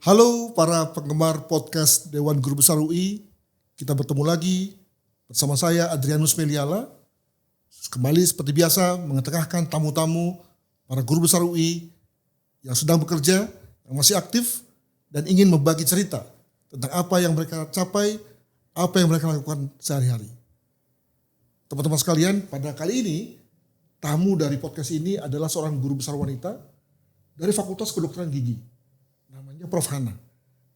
Halo para penggemar podcast Dewan Guru Besar UI, kita bertemu lagi bersama saya Adrianus Meliala. Kembali seperti biasa mengetengahkan tamu-tamu para guru besar UI yang sedang bekerja, yang masih aktif dan ingin membagi cerita tentang apa yang mereka capai, apa yang mereka lakukan sehari-hari. Teman-teman sekalian, pada kali ini tamu dari podcast ini adalah seorang guru besar wanita dari Fakultas Kedokteran Gigi. Namanya Prof. Hana.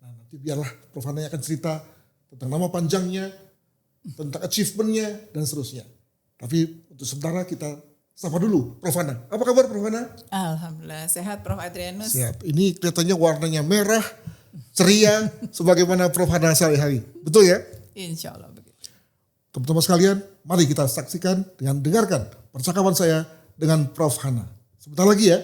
Nah, nanti biarlah Prof. Hana yang akan cerita tentang nama panjangnya, tentang achievement-nya, dan seterusnya. Tapi untuk sementara kita sapa dulu Prof. Hana. Apa kabar Prof. Hana? Alhamdulillah, sehat Prof. Adrianus. Sehat. Ini kelihatannya warnanya merah, ceria, sebagaimana Prof. Hana sehari-hari. Betul ya? Insya Allah begitu. Teman-teman sekalian, mari kita saksikan dengan dengarkan percakapan saya dengan Prof. Hana. Sebentar lagi ya.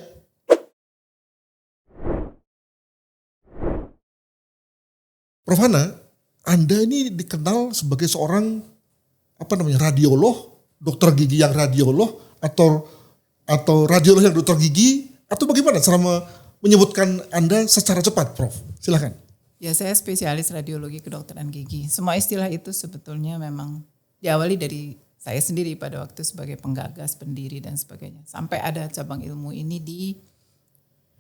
Prof. Hana, Anda ini dikenal sebagai seorang radiolog, dokter gigi yang radiolog atau radiolog yang dokter gigi atau bagaimana selama menyebutkan Anda secara cepat, Prof? Silakan. Ya, saya spesialis radiologi kedokteran gigi. Semua istilah itu sebetulnya memang diawali dari saya sendiri pada waktu sebagai penggagas, pendiri dan sebagainya. Sampai ada cabang ilmu ini di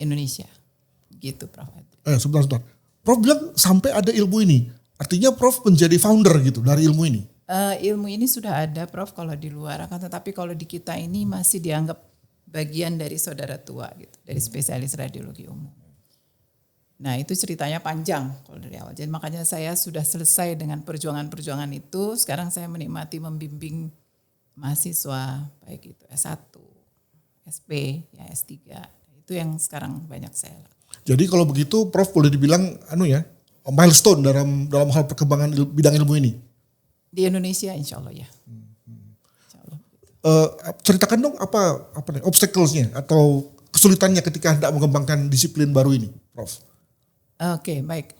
Indonesia. Gitu Prof. Sebentar. Prof bilang sampai ada ilmu ini. Artinya Prof menjadi founder gitu dari ilmu ini. Ilmu ini sudah ada Prof kalau di luar, akan tetapi kalau di kita ini masih dianggap bagian dari saudara tua gitu, dari spesialis radiologi umum. Nah itu ceritanya panjang kalau dari awal. Jadi makanya saya sudah selesai dengan perjuangan-perjuangan itu. Sekarang saya menikmati membimbing mahasiswa baik itu S1, SP, ya S3. Itu yang sekarang banyak saya lakukan. Jadi kalau begitu Prof boleh dibilang milestone dalam hal perkembangan bidang ilmu ini. Di Indonesia insya Allah ya. Insya Allah. Ceritakan dong apa obstacles-nya atau kesulitannya ketika hendak mengembangkan disiplin baru ini, Prof. Oke, baik.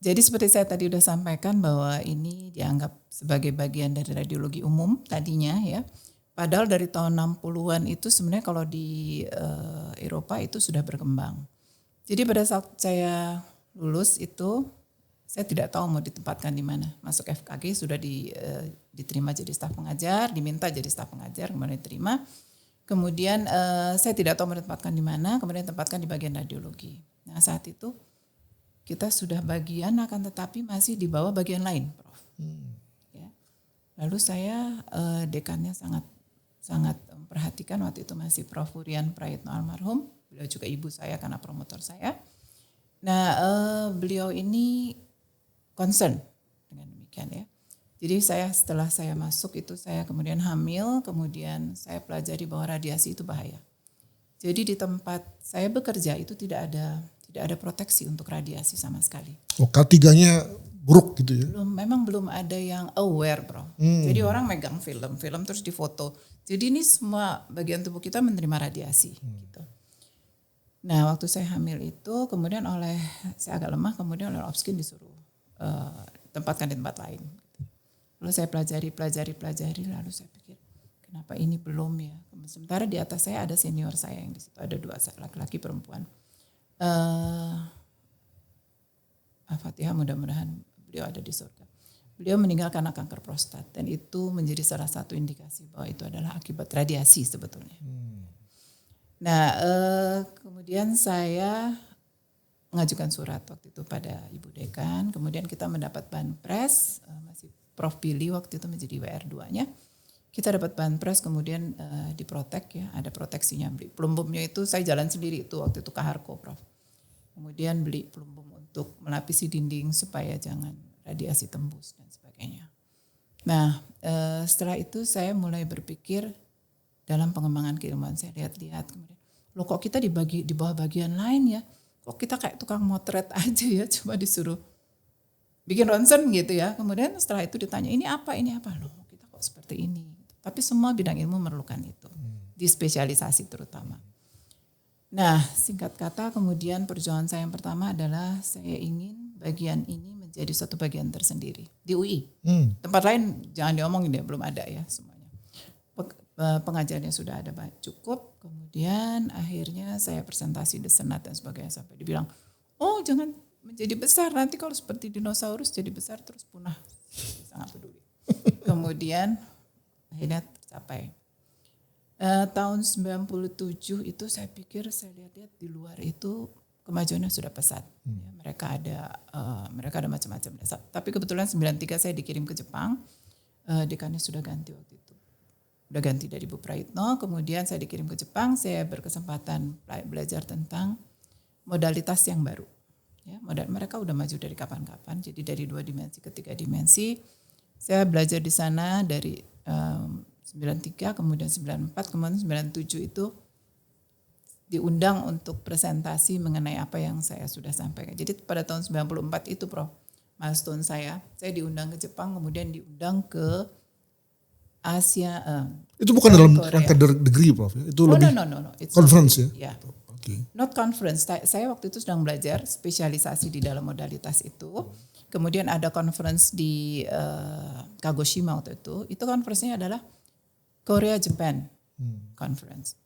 Jadi seperti saya tadi sudah sampaikan bahwa ini dianggap sebagai bagian dari radiologi umum tadinya ya. Padahal dari tahun 60-an itu sebenarnya kalau di Eropa itu sudah berkembang. Jadi pada saat saya lulus itu saya tidak tahu mau ditempatkan di mana. Masuk FKG sudah diterima jadi staf pengajar, diminta jadi staf pengajar, kemudian diterima. Kemudian saya tidak tahu mau ditempatkan di mana, kemudian ditempatkan di bagian radiologi. Nah saat itu kita sudah bagian akan tetapi masih di bawah bagian lain, Prof. Ya. Lalu saya dekannya sangat memperhatikan, waktu itu masih Prof. Hurian Prayitno almarhum, beliau juga ibu saya karena promotor saya. Nah beliau ini concern dengan demikian ya. Jadi setelah saya masuk itu saya kemudian hamil, kemudian saya pelajari bahwa radiasi itu bahaya. Jadi di tempat saya bekerja itu tidak ada proteksi untuk radiasi sama sekali. Oh, K3-nya buruk gitu ya? Memang belum ada yang aware, Bro. Jadi orang megang film terus difoto. Jadi ini semua bagian tubuh kita menerima radiasi gitu. Nah waktu saya hamil itu kemudian saya agak lemah, kemudian oleh Opskin disuruh tempatkan di tempat lain. Lalu saya pelajari, lalu saya pikir kenapa ini belum ya. Sementara di atas saya ada senior saya yang di situ, ada 2 laki-laki perempuan. Al-Fatihah, mudah-mudahan beliau ada di surga. Beliau meninggal karena kanker prostat dan itu menjadi salah satu indikasi bahwa itu adalah akibat radiasi sebetulnya. Nah kemudian saya mengajukan surat waktu itu pada Ibu Dekan, kemudian kita mendapat banpres, masih Prof. Billy waktu itu menjadi WR2-nya. Kita dapat banpres kemudian diprotek ya, ada proteksinya. Beli pelumbumnya itu saya jalan sendiri itu waktu itu ke Harko, Prof. Kemudian beli pelumbum untuk melapisi dinding supaya jangan radiasi tembus dan sebagainya. Nah setelah itu saya mulai berpikir dalam pengembangan keilmuan, saya lihat-lihat kemudian, loh kok kita di bawah bagian lain ya, kok kita kayak tukang motret aja ya, cuma disuruh bikin ronsen gitu ya. Kemudian setelah itu ditanya ini apa, loh kita kok seperti ini. Tapi semua bidang ilmu memerlukan itu, di spesialisasi terutama. Nah singkat kata kemudian perjuangan saya yang pertama adalah saya ingin bagian ini menjadi suatu bagian tersendiri di UI. Tempat lain jangan diomongin deh, belum ada ya semuanya. Pengajarnya sudah ada cukup, kemudian akhirnya saya presentasi di Senat dan sebagainya sampai dibilang, oh jangan menjadi besar. Nanti kalau seperti dinosaurus jadi besar terus punah. Sangat peduli. Kemudian akhirnya tercapai. Tahun 97 itu saya pikir, saya lihat-lihat di luar itu kemajuannya sudah pesat. Ya, mereka ada macam-macam. Tapi kebetulan 93 saya dikirim ke Jepang. Dekannya sudah ganti waktu itu. Udah ganti dari Bu Praitno. Kemudian saya dikirim ke Jepang. Saya berkesempatan belajar tentang modalitas yang baru. Ya, mereka udah maju dari kapan-kapan. Jadi dari 2 dimensi ke 3 dimensi. Saya belajar di sana dari 93, kemudian 94, kemudian 97 itu diundang untuk presentasi mengenai apa yang saya sudah sampaikan. Jadi pada tahun 94 itu Prof, milestone saya diundang ke Jepang, kemudian diundang ke Asia. Itu bukan dalam Korea. rangka degree Prof, ya? Itu lebih No. It's conference ya? Yeah. Okay. Not conference. Saya waktu itu sedang belajar spesialisasi di dalam modalitas itu. Kemudian ada conference di Kagoshima waktu itu. Itu conference-nya adalah Korea Japan Conference.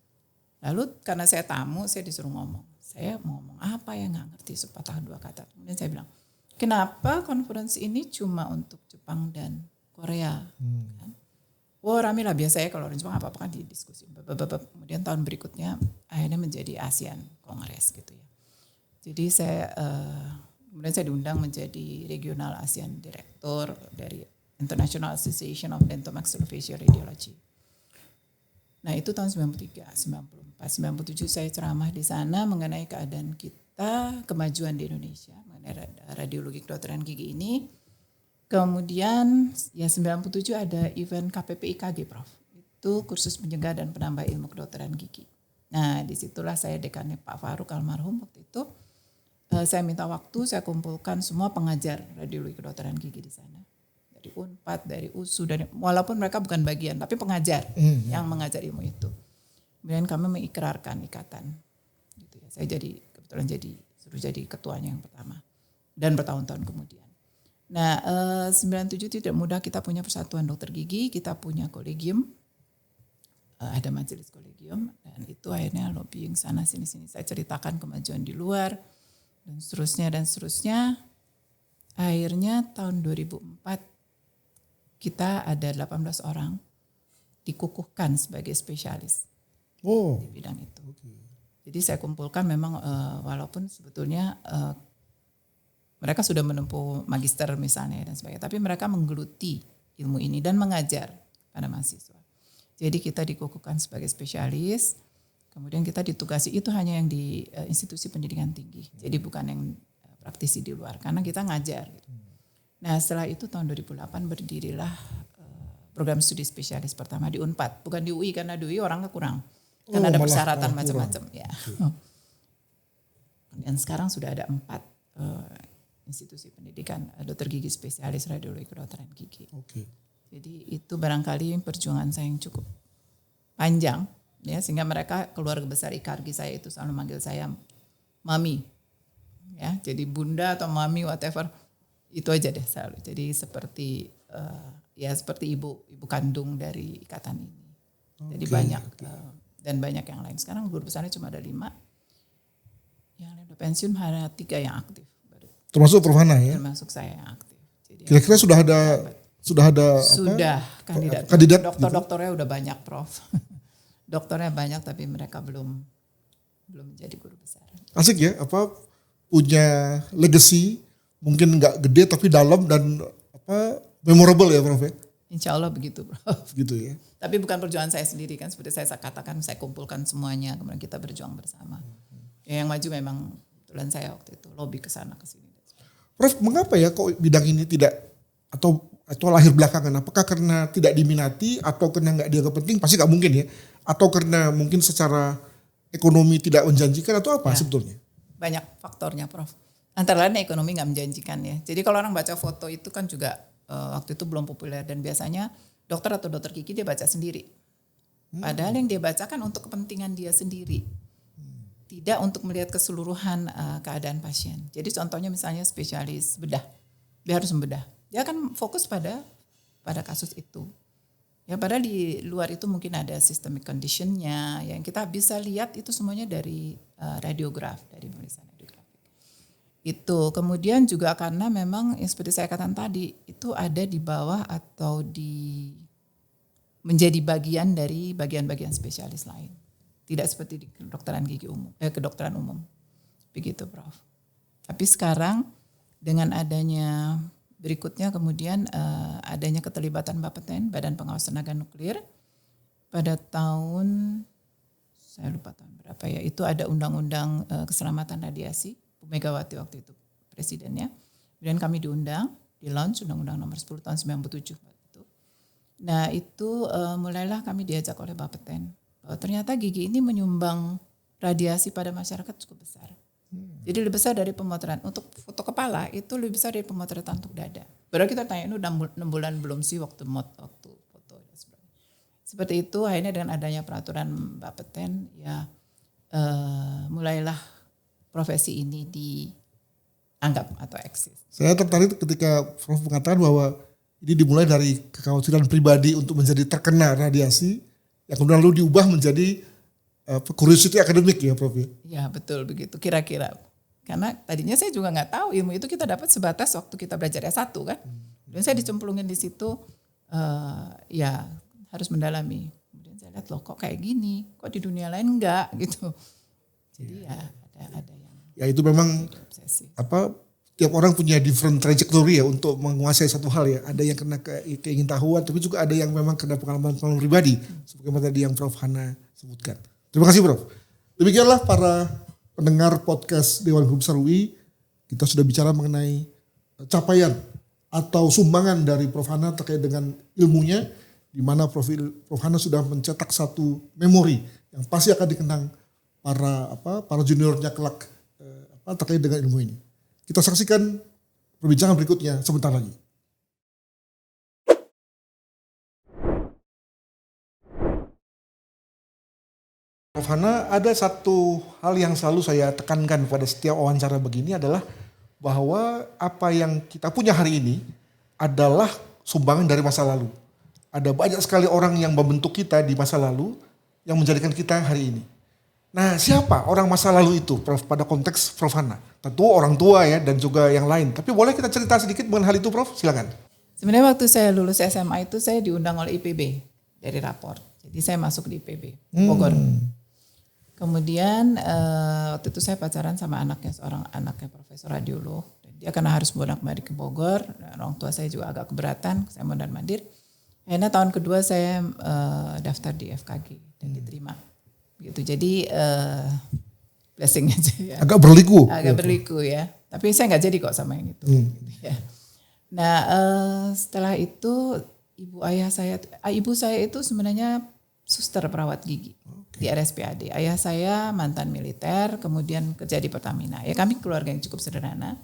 Lalu karena saya tamu, saya disuruh ngomong. Saya mau ngomong apa yang nggak ngerti sepatah dua kata. Kemudian saya bilang, kenapa conference ini cuma untuk Jepang dan Korea? Kan? Rame lah biasanya kalau orang Jepang apa-apa kan didiskusi. Kemudian tahun berikutnya akhirnya menjadi ASEAN Congress gitu ya. Jadi kemudian saya diundang menjadi regional ASEAN Director dari International Association of Dentomaxillofacial Radiology. Nah itu tahun 93, 94, 97 saya ceramah di sana mengenai keadaan kita, kemajuan di Indonesia, mengenai radiologi kedokteran gigi ini. Kemudian ya 97 ada event KPPIKG Prof. Itu kursus penyegah dan penambah ilmu kedokteran gigi. Nah disitulah saya dekannya Pak Faruk almarhum waktu itu. Saya minta waktu, saya kumpulkan semua pengajar radiologi kedokteran gigi di sana. Dari UNPAD, dari USU, walaupun mereka bukan bagian, tapi pengajar yang mengajar ilmu itu. Kemudian kami mengikrarkan ikatan. Gitu ya. Saya kebetulan suruh jadi ketuanya yang pertama. Dan bertahun-tahun kemudian. Nah 97 tidak mudah, kita punya Persatuan Dokter Gigi, kita punya kolegium, ada majelis kolegium, dan itu akhirnya lobbying sana sini. Saya ceritakan kemajuan di luar, dan seterusnya. Akhirnya tahun 2004, kita ada 18 orang dikukuhkan sebagai spesialis di bidang itu. Okay. Jadi saya kumpulkan memang walaupun sebetulnya mereka sudah menempuh magister misalnya dan sebagainya, tapi mereka menggeluti ilmu ini dan mengajar pada mahasiswa. Jadi kita dikukuhkan sebagai spesialis, kemudian kita ditugasi itu hanya yang di institusi pendidikan tinggi, jadi bukan yang praktisi di luar karena kita ngajar. Gitu. Nah setelah itu tahun 2008 berdirilah program studi spesialis pertama di UNPAD. Bukan di UI karena di UI orangnya kurang. Karena ada persyaratan macam-macam. Ya. Dan sekarang sudah ada 4 institusi pendidikan dokter gigi spesialis radiologi kedokteran gigi. Okay. Jadi itu barangkali perjuangan saya yang cukup panjang. Ya, sehingga mereka keluarga besar IKARGI saya itu selalu manggil saya Mami. Ya, jadi bunda atau Mami whatever. Itu aja deh selalu. Jadi seperti seperti ibu kandung dari ikatan ini. Jadi banyak dan banyak yang lain. Sekarang guru besarnya cuma ada 5. Yang lain udah pensiun, hanya 3 yang aktif. Termasuk Prof Hana ya? Termasuk saya yang aktif. Jadi kira-kira sudah ada kandidat dokter-dokternya udah banyak Prof. Dokternya banyak tapi mereka belum menjadi guru besar. Asik ya, punya legacy. Mungkin nggak gede tapi dalam dan memorable ya Prof ya? Insya Allah begitu Prof. Gitu ya. Tapi bukan perjuangan saya sendiri kan, seperti saya katakan saya kumpulkan semuanya kemudian kita berjuang bersama. Yang maju memang kebetulan saya waktu itu lobby ke sana ke sini. Prof, mengapa ya kok bidang ini tidak atau lahir belakangan? Apakah karena tidak diminati atau karena nggak dianggap penting? Pasti nggak mungkin ya. Atau karena mungkin secara ekonomi tidak menjanjikan atau apa sebetulnya? Banyak faktornya Prof. Antara lain ekonomi nggak menjanjikan ya. Jadi kalau orang baca foto itu kan juga waktu itu belum populer dan biasanya dokter atau dokter gigi dia baca sendiri. Padahal yang dia bacakan untuk kepentingan dia sendiri. Tidak untuk melihat keseluruhan keadaan pasien. Jadi contohnya misalnya spesialis bedah. Dia harus membedah. Dia akan fokus pada kasus itu. Ya padahal di luar itu mungkin ada systemic condition-nya. Yang kita bisa lihat itu semuanya dari radiograf, dari pemeriksaan radiografik. Itu kemudian juga karena memang yang seperti saya katakan tadi itu ada di bawah atau menjadi bagian dari bagian-bagian spesialis lain. Tidak seperti di kedokteran gigi umum, kedokteran umum. Begitu, Prof. Tapi sekarang dengan adanya berikutnya kemudian adanya keterlibatan Bapeten, Badan Pengawas Tenaga Nuklir pada tahun saya lupa tahun berapa ya, itu ada undang-undang keselamatan radiasi. Bu Megawati waktu itu presidennya. Kemudian kami diundang, di launch Undang-Undang nomor 10 tahun 97. Nah itu mulailah kami diajak oleh Bapeten. Bahwa ternyata gigi ini menyumbang radiasi pada masyarakat cukup besar. Jadi lebih besar dari pemotretan. Untuk foto kepala itu lebih besar dari pemotretan untuk dada. Baru kita tanya, ini udah 6 bulan belum sih waktu foto dan sebagainya. Seperti itu akhirnya dengan adanya peraturan Bapeten ya mulailah profesi ini dianggap atau eksis. Saya tertarik ketika Prof mengatakan bahwa ini dimulai dari kekhawatiran pribadi untuk menjadi terkena radiasi, yang kemudian lalu diubah menjadi curiosity akademik ya Prof. Ya betul begitu kira-kira. Karena tadinya saya juga nggak tahu ilmu itu kita dapat sebatas waktu kita belajar S1 kan. Dan saya dicemplungin di situ ya harus mendalami. Kemudian saya lihat loh kok kayak gini, kok di dunia lain enggak gitu. Jadi ya ada yang ya itu memang obsesi. Tiap orang punya different trajectory ya untuk menguasai satu hal ya. Ada yang kena keingintahuan, tapi juga ada yang memang kena pengalaman pribadi. Seperti tadi yang Prof Hana sebutkan. Terima kasih Prof. Demikianlah para pendengar podcast Dewan Guru Besar UI. Kita sudah bicara mengenai capaian atau sumbangan dari Prof Hana terkait dengan ilmunya. Di mana Prof Hana sudah mencetak satu memori yang pasti akan dikenang para juniornya kelak terkait dengan ilmu ini. Kita saksikan perbincangan berikutnya sebentar lagi. Prof Hana, ada satu hal yang selalu saya tekankan pada setiap wawancara begini adalah bahwa apa yang kita punya hari ini adalah sumbangan dari masa lalu. Ada banyak sekali orang yang membentuk kita di masa lalu yang menjadikan kita hari ini. Nah, siapa orang masa lalu itu, Prof, pada konteks Prof Hana? Tentu orang tua ya dan juga yang lain. Tapi boleh kita cerita sedikit mengenai hal itu, Prof? Silakan. Sebenarnya waktu saya lulus SMA itu saya diundang oleh IPB dari rapor. Jadi saya masuk di IPB Bogor. Kemudian waktu itu saya pacaran sama seorang anaknya Profesor Radiolo. Dia karena harus bolak-balik ke Bogor. Orang tua saya juga agak keberatan, saya mondar-mandir. Akhirnya tahun kedua saya daftar di FKG dan diterima. Gitu. Jadi blessing aja ya. Agak berliku. Agak berliku ya. Tapi saya nggak jadi kok sama yang itu. Ya. Nah setelah itu ibu saya itu sebenarnya suster perawat gigi di RSPAD. Ayah saya mantan militer, kemudian kerja di Pertamina. Ya kami keluarga yang cukup sederhana,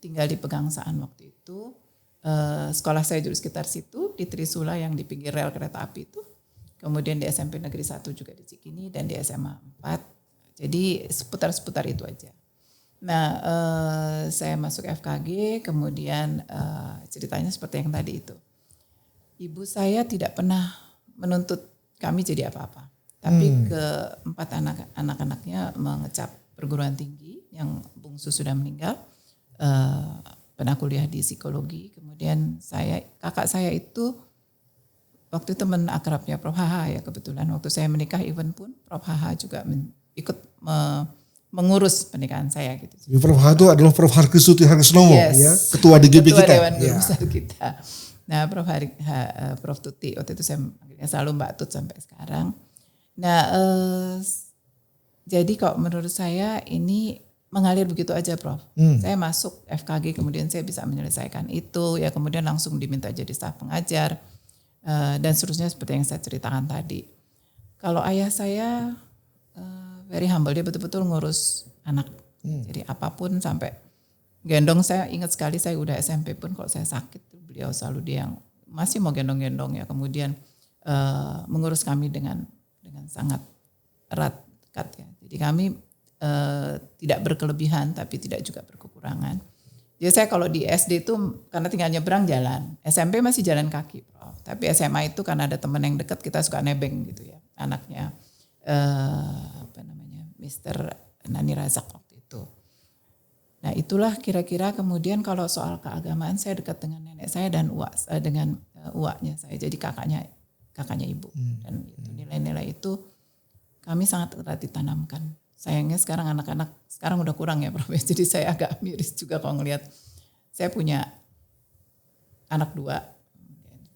tinggal di Pegangsaan waktu itu. Sekolah saya juga sekitar situ, di Trisula yang di pinggir rel kereta api itu. Kemudian di SMP Negeri 1 juga di Cikini dan di SMA 4. Jadi seputar-seputar itu aja. Nah saya masuk FKG, kemudian ceritanya seperti yang tadi itu. Ibu saya tidak pernah menuntut kami jadi apa-apa. Tapi keempat anak-anaknya mengecap perguruan tinggi, yang bungsu sudah meninggal. Pernah kuliah di psikologi. Kemudian kakak saya itu waktu itu teman akrabnya Prof Haha ya kebetulan. Waktu saya menikah even pun Prof Haha juga ikut mengurus pernikahan saya gitu. Prof Haha itu adalah Prof Harkisuti Harkisnomo ya, ketua DGB ketua kita. Dewan Guru Besar kita. Nah Prof Tuti waktu itu saya manggilnya selalu Mbak Tut sampai sekarang. Nah jadi kok menurut saya ini mengalir begitu aja Prof. Saya masuk FKG kemudian saya bisa menyelesaikan itu ya kemudian langsung diminta jadi staf pengajar dan seterusnya seperti yang saya ceritakan tadi. Kalau ayah saya very humble, dia betul-betul ngurus anak. Jadi apapun sampai gendong, saya ingat sekali saya udah SMP pun kalau saya sakit beliau selalu dia yang masih mau gendong-gendong ya kemudian mengurus kami dengan sangat erat dekat ya. Jadi kami tidak berkelebihan tapi tidak juga berkekurangan. Jadi saya kalau di SD itu karena tinggal nyebrang jalan, SMP masih jalan kaki, Prof. Tapi SMA itu karena ada teman yang dekat kita suka nebeng gitu ya, anaknya Mr. Nani Razak waktu itu. Nah itulah kira-kira kemudian kalau soal keagamaan saya dekat dengan nenek saya dan dengan uaknya saya, jadi kakaknya ibu. Dan itu nilai-nilai itu kami sangat erat ditanamkan. Sayangnya sekarang anak-anak sekarang udah kurang ya Prof. Jadi saya agak miris juga kalau ngelihat saya punya anak 2,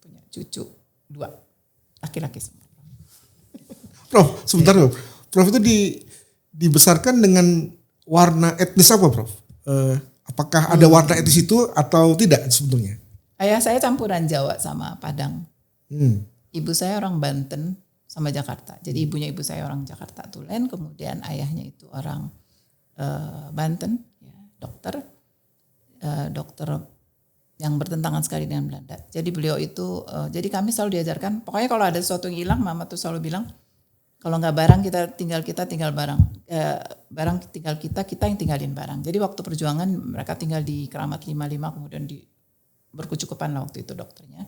punya cucu 2, laki-laki semua. Prof, sebentar Prof. Prof itu dibesarkan dengan warna etnis apa Prof? Apakah ada warna etnis itu atau tidak sebetulnya? Ayah saya campuran Jawa sama Padang. Ibu saya orang Banten sama Jakarta. Jadi ibunya ibu saya orang Jakarta Tulen, kemudian ayahnya itu orang Banten, ya, dokter yang bertentangan sekali dengan Belanda. Jadi beliau itu, jadi kami selalu diajarkan, pokoknya kalau ada sesuatu yang hilang, mama tuh selalu bilang, kalau nggak barang kita tinggal barang, barang tinggal kita yang tinggalin barang. Jadi waktu perjuangan mereka tinggal di Keramat 55, kemudian di Berkecukupan lah waktu itu dokternya.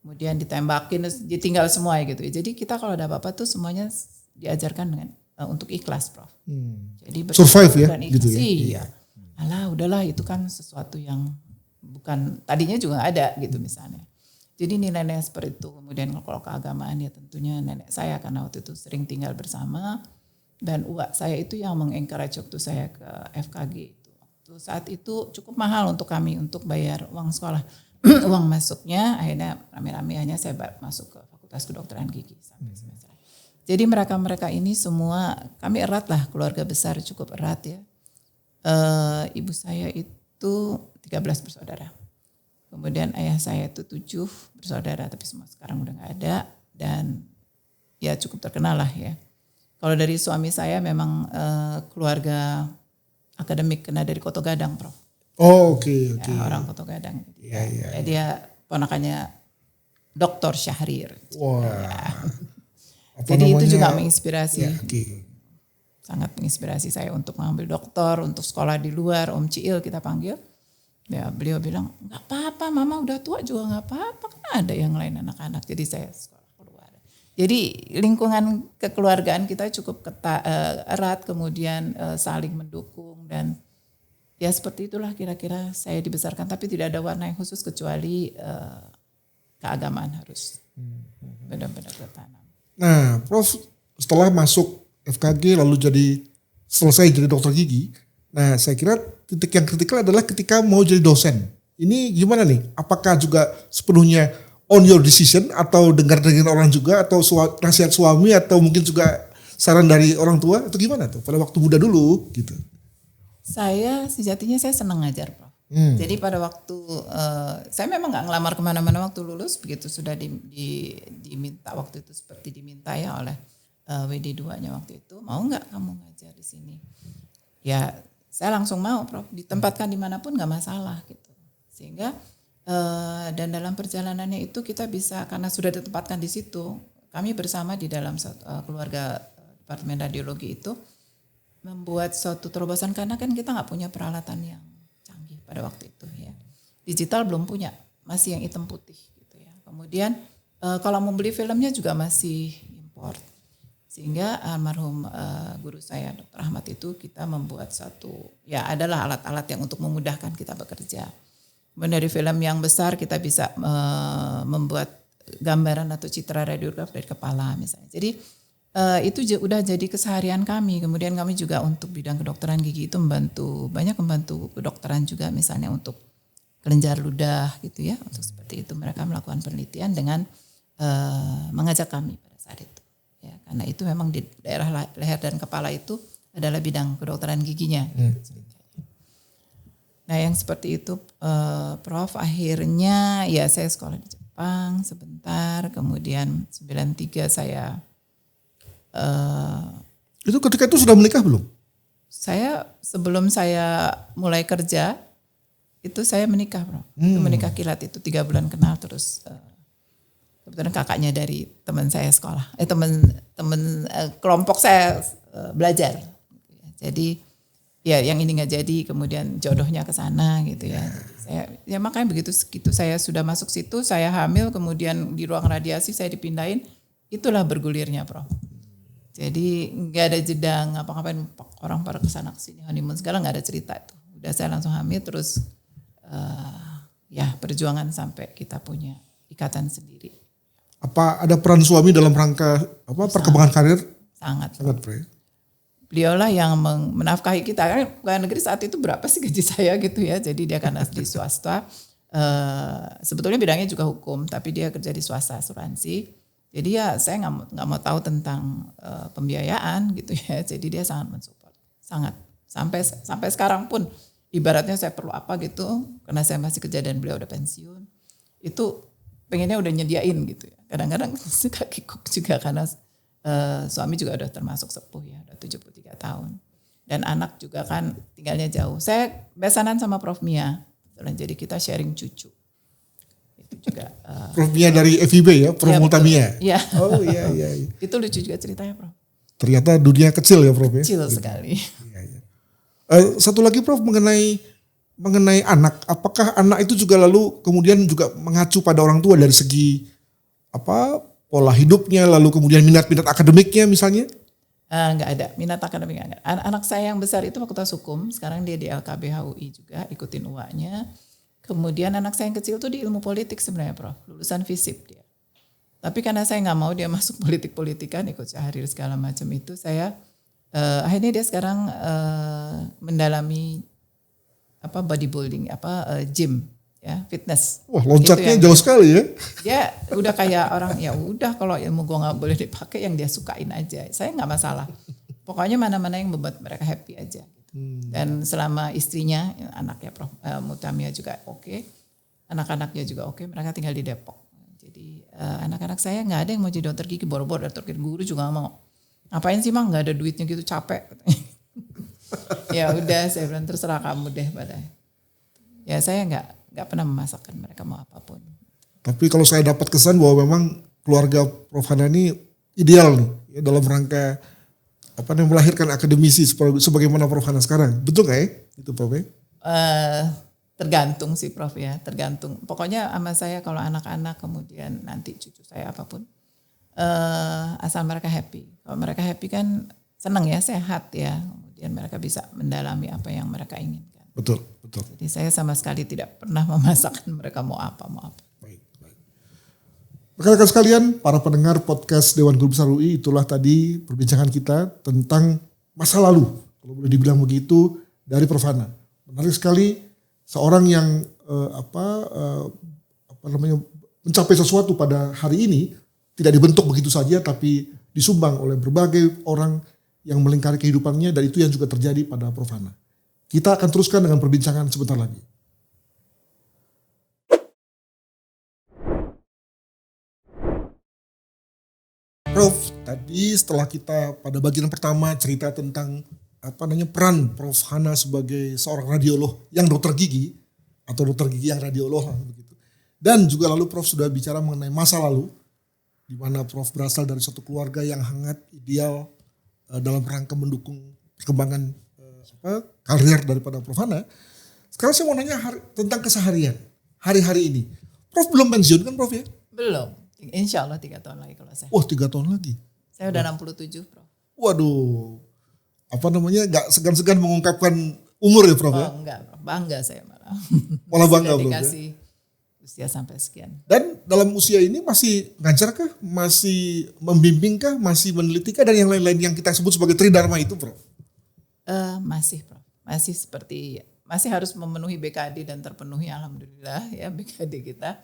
Kemudian ditembakin, ditinggal semua ya gitu. Jadi kita kalau ada apa-apa tuh semuanya diajarkan dengan untuk ikhlas, Prof. Jadi survive ya, gitu ya. Iya. Alah, udahlah itu kan sesuatu yang bukan tadinya juga ada gitu misalnya. Jadi nilai-nilai seperti itu. Kemudian kalau keagamaan ya tentunya nenek saya karena waktu itu sering tinggal bersama dan uak saya itu yang mengencourage waktu saya ke FKG itu. Waktu saat itu cukup mahal untuk kami untuk bayar uang sekolah. Uang masuknya akhirnya rame-rame hanya saya masuk ke Fakultas Kedokteran Gigi sampai semester. Jadi mereka ini semua kami erat lah, keluarga besar cukup erat ya. Ibu saya itu 13 bersaudara. Kemudian ayah saya itu 7 bersaudara tapi semua sekarang udah nggak ada dan ya cukup terkenal lah ya. Kalau dari suami saya memang keluarga akademik kena dari Koto Gadang, Prof. Oh oke. Ya, orang Koto Gadang. Iya. Dia ponakannya Dr. Syahrir. Wah. Ya. Jadi itu juga menginspirasi. Ya, Sangat menginspirasi saya untuk mengambil doktor, untuk sekolah di luar, Om Ciil kita panggil. Ya beliau bilang, nggak apa-apa mama udah tua juga nggak apa-apa, kan ada yang lain anak-anak. Jadi saya sekolah keluar. Jadi lingkungan kekeluargaan kita cukup erat, kemudian saling mendukung dan ya seperti itulah kira-kira saya dibesarkan. Tapi tidak ada warna yang khusus kecuali keagamaan harus benar-benar tertanam. Nah Prof setelah masuk FKG lalu selesai jadi dokter gigi. Nah saya kira titik yang kritikal adalah ketika mau jadi dosen. Ini gimana nih? Apakah juga sepenuhnya on your decision atau dengar orang juga atau nasihat suami atau mungkin juga saran dari orang tua atau gimana tuh pada waktu muda dulu gitu? Saya sejatinya saya senang ngajar, Prof. Jadi pada waktu saya memang nggak ngelamar kemana-mana waktu lulus, begitu sudah diminta waktu itu seperti diminta ya oleh WD2-nya waktu itu, mau nggak kamu ngajar di sini? Ya saya langsung mau, Prof. Ditempatkan dimanapun nggak masalah gitu. Sehingga dan dalam perjalanannya itu kita bisa karena sudah ditempatkan di situ, kami bersama di dalam keluarga Departemen Radiologi itu membuat suatu terobosan karena kan kita nggak punya peralatan yang canggih pada waktu itu ya. Digital belum punya, masih yang hitam putih gitu ya. Kemudian kalau mau beli filmnya juga masih import. Sehingga almarhum guru saya Dr. Ahmad itu kita membuat ya adalah alat-alat yang untuk memudahkan kita bekerja. Kemudian dari film yang besar kita bisa membuat gambaran atau citra radiograf dari kepala misalnya. Jadi itu udah jadi keseharian kami. Kemudian kami juga untuk bidang kedokteran gigi itu banyak membantu kedokteran juga misalnya untuk kelenjar ludah gitu ya. Untuk seperti itu mereka melakukan penelitian dengan mengajak kami pada saat itu. Ya, karena itu memang di daerah leher dan kepala itu adalah bidang kedokteran giginya. Nah yang seperti itu Prof, akhirnya ya saya sekolah di Jepang sebentar, kemudian 93 saya itu ketika itu sudah menikah belum? Sebelum saya mulai kerja itu saya menikah, Prof. Itu menikah kilat itu 3 bulan kenal terus kebetulan kakaknya dari teman saya sekolah, teman kelompok saya belajar. Jadi ya yang ini nggak jadi, kemudian jodohnya ke sana gitu ya. Ya makanya begitu saya sudah masuk situ, saya hamil, kemudian di ruang radiasi saya dipindahin, itulah bergulirnya, Prof. Jadi nggak ada jeda ngapa-ngapain, orang pada kesana kesini honeymoon segala nggak ada cerita itu. Udah saya langsung hamil terus ya perjuangan sampai kita punya ikatan sendiri. Apa ada peran suami dalam rangka perkembangan karir? Sangat. Prof. Beliaulah yang menafkahi kita. Kan pegawai negeri saat itu berapa sih gaji saya gitu ya. Jadi dia kan di swasta. Sebetulnya bidangnya juga hukum, tapi dia kerja di swasta asuransi. Jadi ya saya nggak mau tahu tentang pembiayaan gitu ya. Jadi dia sangat mensupport, sangat sampai sekarang pun ibaratnya saya perlu apa gitu, karena saya masih kerja dan beliau udah pensiun, itu pengennya udah nyediain gitu ya. Kadang-kadang suka kikuk juga karena suami juga udah termasuk sepuh ya, udah 73 tahun. Dan anak juga kan tinggalnya jauh. Saya besanan sama Prof. Mia, jadi kita sharing cucu. Itu juga. Prof. Mia dari FIB ya, Prof. Multamia. Iya. Oh iya. Itu lucu juga ceritanya, Prof. Ternyata dunia kecil ya, Prof. Kecil sekali. Iya. Satu lagi Prof, mengenai anak, apakah anak itu juga lalu kemudian juga mengacu pada orang tua dari segi pola hidupnya, lalu kemudian minat-minat akademiknya misalnya? Enggak ada, minat akademik enggak. Anak saya yang besar itu Fakultas Hukum, sekarang dia di LKB HUI juga, ikutin UA-nya. Kemudian anak saya yang kecil tuh di ilmu politik sebenarnya Prof, lulusan FISIP dia. Tapi karena saya nggak mau dia masuk politik-politikan, ikut Syahrir segala macam itu, saya akhirnya dia sekarang mendalami bodybuilding, gym, ya fitness. Wah, loncatnya jauh sekali ya. Dia udah kayak orang ya udah kalau ilmu gue nggak boleh dipakai yang dia sukain aja. Saya nggak masalah. Pokoknya mana-mana yang membuat mereka happy aja. Dan selama istrinya, anaknya Prof. Multamia juga oke, anak-anaknya juga oke, mereka tinggal di Depok. Jadi anak-anak saya nggak ada yang mau jadi dokter gigi, boro-boro dokter gigi, guru juga nggak mau. Ngapain sih Mang, nggak ada duitnya gitu, capek. Ya udah saya bilang terserah kamu deh pada. Ya saya nggak pernah memasakkan mereka mau apapun. Tapi kalau saya dapat kesan bahwa memang keluarga Prof. Hana ini ideal nih ya, dalam rangka melahirkan akademisi sebagaimana Prof. Hana sekarang. Betul nggak ya itu Prof? Tergantung sih Prof ya, tergantung. Pokoknya sama saya kalau anak-anak kemudian nanti cucu saya apapun, asal mereka happy. Kalau mereka happy kan senang ya, sehat ya. Kemudian mereka bisa mendalami apa yang mereka inginkan. Betul. Jadi saya sama sekali tidak pernah memasakkan mereka mau apa. Baik. Rekan-rekan sekalian, para pendengar podcast Dewan Guru Besar UI, itulah tadi perbincangan kita tentang masa lalu, kalau boleh dibilang begitu, dari Prof. Hana. Menarik sekali, seorang yang mencapai sesuatu pada hari ini tidak dibentuk begitu saja, tapi disumbang oleh berbagai orang yang melingkari kehidupannya, dan itu yang juga terjadi pada Prof. Hana. Kita akan teruskan dengan perbincangan sebentar lagi. Prof, tadi setelah kita pada bagian pertama cerita tentang peran Prof. Hana sebagai seorang radiolog yang dokter gigi atau dokter gigi yang radiolog begitu. Dan juga lalu Prof sudah bicara mengenai masa lalu di mana Prof berasal dari suatu keluarga yang hangat ideal dalam rangka mendukung perkembangan karir daripada Prof. Hana. Sekarang saya mau nanya tentang keseharian hari-hari ini. Prof belum pensiun kan Prof ya? Belum. Insya Allah 3 tahun lagi kalau saya. Wah 3 tahun lagi. Saya udah 67 Prof. Waduh. Gak segan-segan mengungkapkan umur ya Prof ya? Enggak Prof. Bangga saya malah. Malah bangga Prof ya? Dikasih usia sampai sekian. Dan dalam usia ini masih ngajar kah? Masih membimbing kah? Masih meneliti kah? Dan yang lain-lain yang kita sebut sebagai tridharma itu Prof? Masih Prof. Masih harus memenuhi BKD dan terpenuhi alhamdulillah ya BKD kita.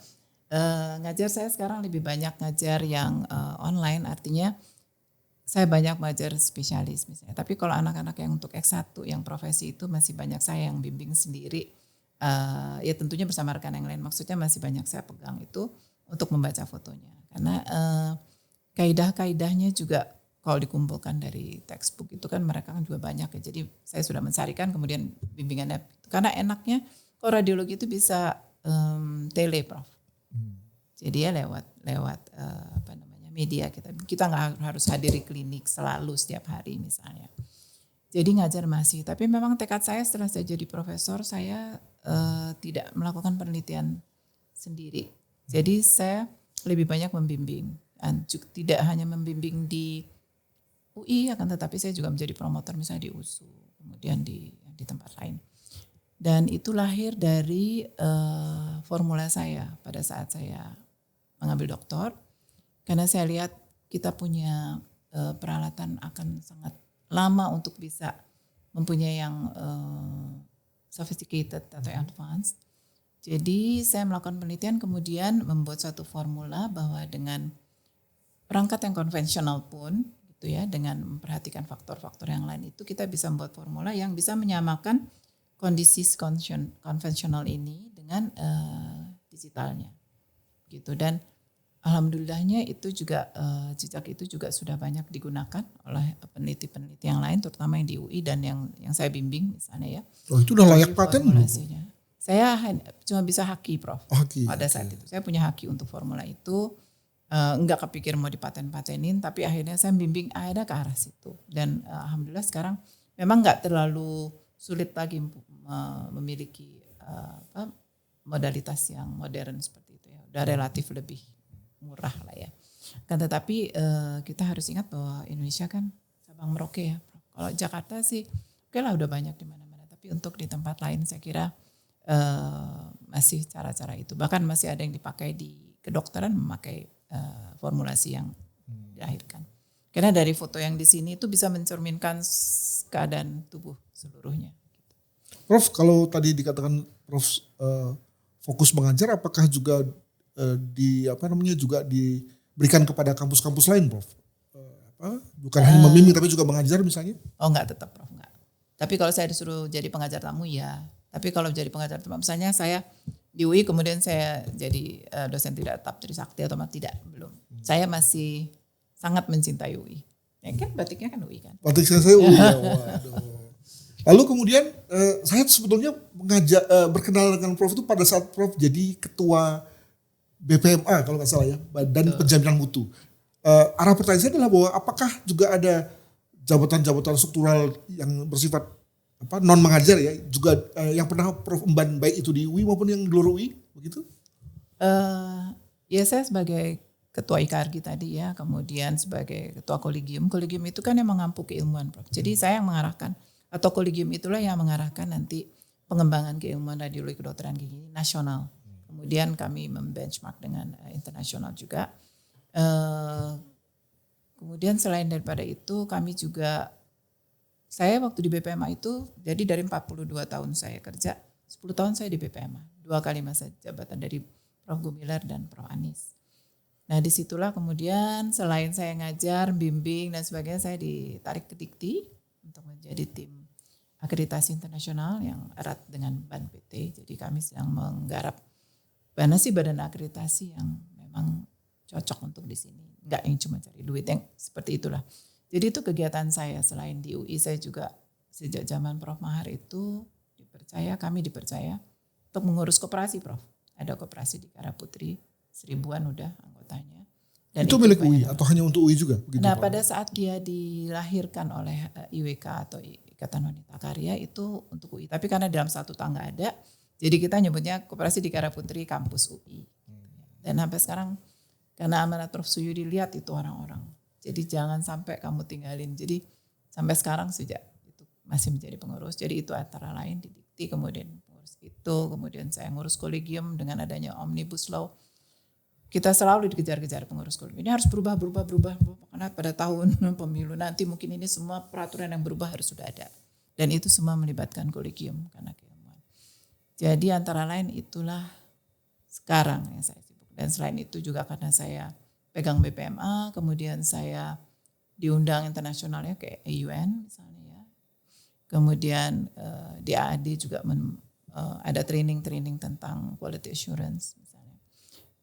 Ngajar saya sekarang lebih banyak ngajar yang online, artinya saya banyak ngajar spesialis misalnya. Tapi kalau anak-anak yang untuk X1 yang profesi itu masih banyak saya yang bimbing sendiri. Ya tentunya bersama rekan yang lain, maksudnya masih banyak saya pegang itu untuk membaca fotonya. Karena kaidah-kaidahnya juga kalau dikumpulkan dari textbook itu kan mereka kan juga banyak ya. Jadi saya sudah mencarikan kemudian bimbingannya. Karena enaknya kalau radiologi itu bisa tele Prof. Jadi ya lewat media kita nggak harus hadiri klinik selalu setiap hari misalnya. Jadi ngajar masih, tapi memang tekad saya setelah saya jadi profesor saya tidak melakukan penelitian sendiri. Jadi saya lebih banyak membimbing, tidak hanya membimbing di UI akan tetapi saya juga menjadi promotor misalnya di USU, kemudian di tempat lain. Dan itu lahir dari formula saya pada saat saya mengambil doktor. Karena saya lihat kita punya peralatan akan sangat lama untuk bisa mempunyai yang sophisticated atau advanced. Jadi saya melakukan penelitian kemudian membuat suatu formula bahwa dengan perangkat yang konvensional pun gitu ya, dengan memperhatikan faktor-faktor yang lain itu kita bisa membuat formula yang bisa menyamakan kondisi konvensional ini dengan digitalnya gitu. Dan alhamdulillahnya itu juga jejak itu juga sudah banyak digunakan oleh peneliti-peneliti yang lain, terutama yang di UI dan yang saya bimbing misalnya ya. Oh, itu udah layak paten belum? Saya cuma bisa haki, Prof. Haki, pada saat itu saya punya haki untuk formula itu, enggak kepikir mau dipaten-patenin, tapi akhirnya saya bimbing akhirnya ke arah situ. Dan alhamdulillah sekarang memang enggak terlalu sulit lagi memiliki modalitas yang modern seperti itu ya. Udah relatif lebih murah lah ya. Kan tetapi kita harus ingat bahwa Indonesia kan Sabang Merauke ya. Kalau Jakarta sih oke lah udah banyak di mana-mana. Tapi untuk di tempat lain saya kira masih cara-cara itu. Bahkan masih ada yang dipakai di kedokteran memakai formulasi yang dilahirkan. Karena dari foto yang di sini itu bisa mencerminkan keadaan tubuh seluruhnya. Prof, kalau tadi dikatakan Prof fokus mengajar, apakah juga juga diberikan kepada kampus-kampus lain, Prof? Bukan hanya membimbing tapi juga mengajar misalnya? Oh enggak, tetap Prof, enggak. Tapi kalau saya disuruh jadi pengajar tamu ya. Tapi kalau jadi pengajar tamu, misalnya saya di UI kemudian saya jadi dosen tidak tetap Trisakti atau tidak, belum. Saya masih sangat mencintai UI. Ya kan batiknya kan UI kan. Batik saya UI ya, waduh. Lalu kemudian saya sebetulnya berkenal dengan Prof itu pada saat Prof jadi ketua BPMA kalau nggak salah ya, Badan Penjaminan Mutu. Arah pertanyaan saya adalah bahwa apakah juga ada jabatan-jabatan struktural yang bersifat non mengajar ya, juga yang pernah Prof emban baik itu di UI maupun yang di luar UI begitu? Ya saya sebagai ketua IKRG tadi ya, kemudian sebagai ketua kolegium. Kolegium itu kan yang mengampu keilmuan, Prof. Jadi saya yang mengarahkan, atau kolegium itulah yang mengarahkan nanti pengembangan keilmuan radiologi kedokteran gigi nasional. Kemudian kami membenchmark dengan internasional juga. Kemudian selain daripada itu kami juga, saya waktu di BPMA itu, jadi dari 42 tahun saya kerja, 10 tahun saya di BPMA. 2 kali masa jabatan dari Prof. Gumilar dan Prof. Anis. Nah disitulah kemudian selain saya ngajar, bimbing dan sebagainya, saya ditarik ke Dikti untuk menjadi tim akreditasi internasional yang erat dengan BAN PT. Jadi kami sedang menggarap mana sih badan akreditasi yang memang cocok untuk di sini. Enggak yang cuma cari duit, yang seperti itulah. Jadi itu kegiatan saya. Selain di UI saya juga sejak zaman Prof. Mahar itu kami dipercaya untuk mengurus koperasi, Prof. Ada koperasi di Karaputri, 1000-an udah anggotanya. Dan itu milik UI atau hanya untuk UI juga? Begitu, nah Pak? pada saat dia dilahirkan oleh IWK atau Ikatan Wanita Karya itu untuk UI. Tapi karena dalam satu tangga ada, jadi kita nyebutnya koperasi di Karaputri kampus UI. Dan sampai sekarang karena amanat Prof. Suyudi dilihat itu orang-orang. Jadi jangan sampai kamu tinggalin. Jadi sampai sekarang sejak itu masih menjadi pengurus. Jadi itu antara lain di Dikti, kemudian pengurus itu, kemudian saya ngurus kolegium dengan adanya Omnibus Law. Kita selalu dikejar-kejar pengurus kolegium. Ini harus berubah. Karena pada tahun pemilu nanti mungkin ini semua peraturan yang berubah harus sudah ada. Dan itu semua melibatkan kolegium karena keilmuan. Jadi antara lain itulah sekarang yang saya sibuk. Dan selain itu juga karena saya pegang BPMA, kemudian saya diundang internasionalnya ke AUN misalnya ya. Kemudian di AAD juga ada training tentang quality assurance misalnya.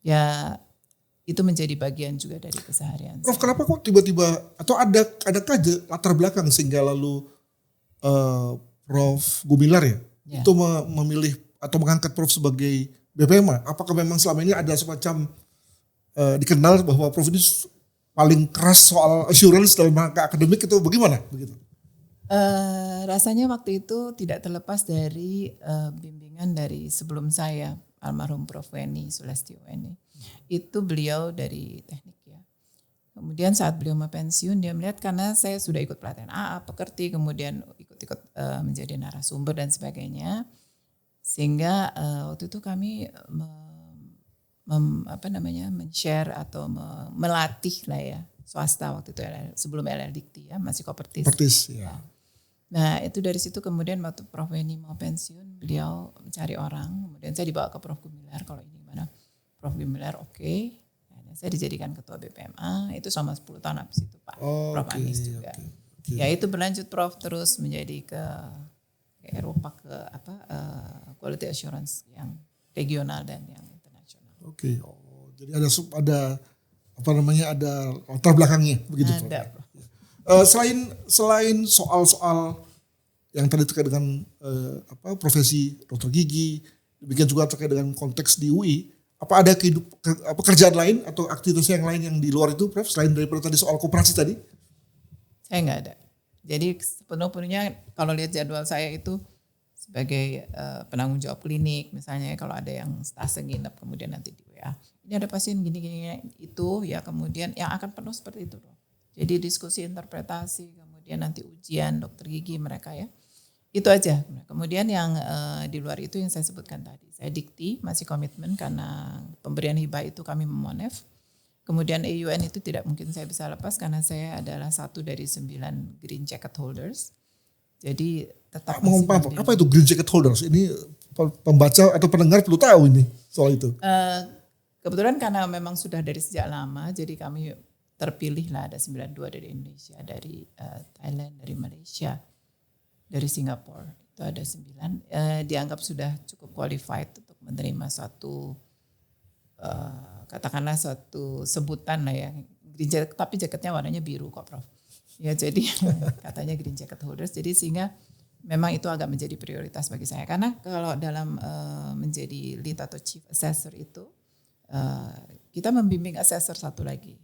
Ya itu menjadi bagian juga dari keseharian. Prof, kenapa kok tiba-tiba atau adakah latar belakang sehingga lalu Prof. Gumilar ya itu memilih atau mengangkat Prof sebagai BPMA? Apakah memang selama ini ada semacam dikenal bahwa Prof ini paling keras soal assurance dalam rangka akademik itu bagaimana? Begitu. Rasanya waktu itu tidak terlepas dari bimbingan dari sebelum saya, almarhum Prof. Weni Sulastyo Weni. Itu beliau dari teknik ya. Kemudian saat beliau mau pensiun dia melihat karena saya sudah ikut pelatihan AA, pekerti, kemudian ikut menjadi narasumber dan sebagainya. Sehingga waktu itu kami men-share atau melatih lah ya swasta waktu itu sebelum LLDikti ya, masih Kopertis. Ya. Nah itu dari situ kemudian waktu Prof Weni mau pensiun, beliau mencari orang, kemudian saya dibawa ke Prof Gumilar, kalau ini gimana? Prof Gumilar oke. Nah, saya dijadikan ketua BPMA, itu selama 10 tahun habis itu Pak Prof Anies juga. Ya itu berlanjut Prof terus menjadi ke Eropa ke quality assurance yang regional dan yang internasional. Oke. Jadi ada latar belakangnya begitu Prof. Ada, Prof. Selain soal-soal yang tadi terkait dengan profesi dokter gigi, demikian juga terkait dengan konteks di UI, apa ada pekerjaan lain atau aktivitas yang lain yang di luar itu Prof, selain daripada tadi soal koperasi tadi? Saya nggak ada. Jadi sepenuhnya kalau lihat jadwal saya itu sebagai penanggung jawab klinik, misalnya kalau ada yang stase nginep kemudian nanti di WA, ini ada pasien gini-gini itu ya, kemudian yang akan penuh seperti itu. Jadi diskusi interpretasi, kemudian nanti ujian dokter gigi mereka ya. Itu aja. Kemudian yang di luar itu yang saya sebutkan tadi. Saya dikti masih komitmen karena pemberian hibah itu kami memonef. Kemudian AUN itu tidak mungkin saya bisa lepas karena saya adalah satu dari 9 green jacket holders. Jadi tetap apa itu green jacket holders? Ini pembaca atau pendengar perlu tahu ini soal itu. Kebetulan karena memang sudah dari sejak lama, jadi kami terpilih lah, ada 92 dari Indonesia, dari Thailand, dari Malaysia, dari Singapura. Itu ada 9. Dianggap sudah cukup qualified untuk menerima suatu katakanlah suatu sebutan lah ya, green jacket, tapi jaketnya warnanya biru kok Prof. Ya jadi katanya green jacket holders, jadi sehingga memang itu agak menjadi prioritas bagi saya. Karena kalau dalam menjadi lead atau chief assessor itu, kita membimbing assessor satu lagi.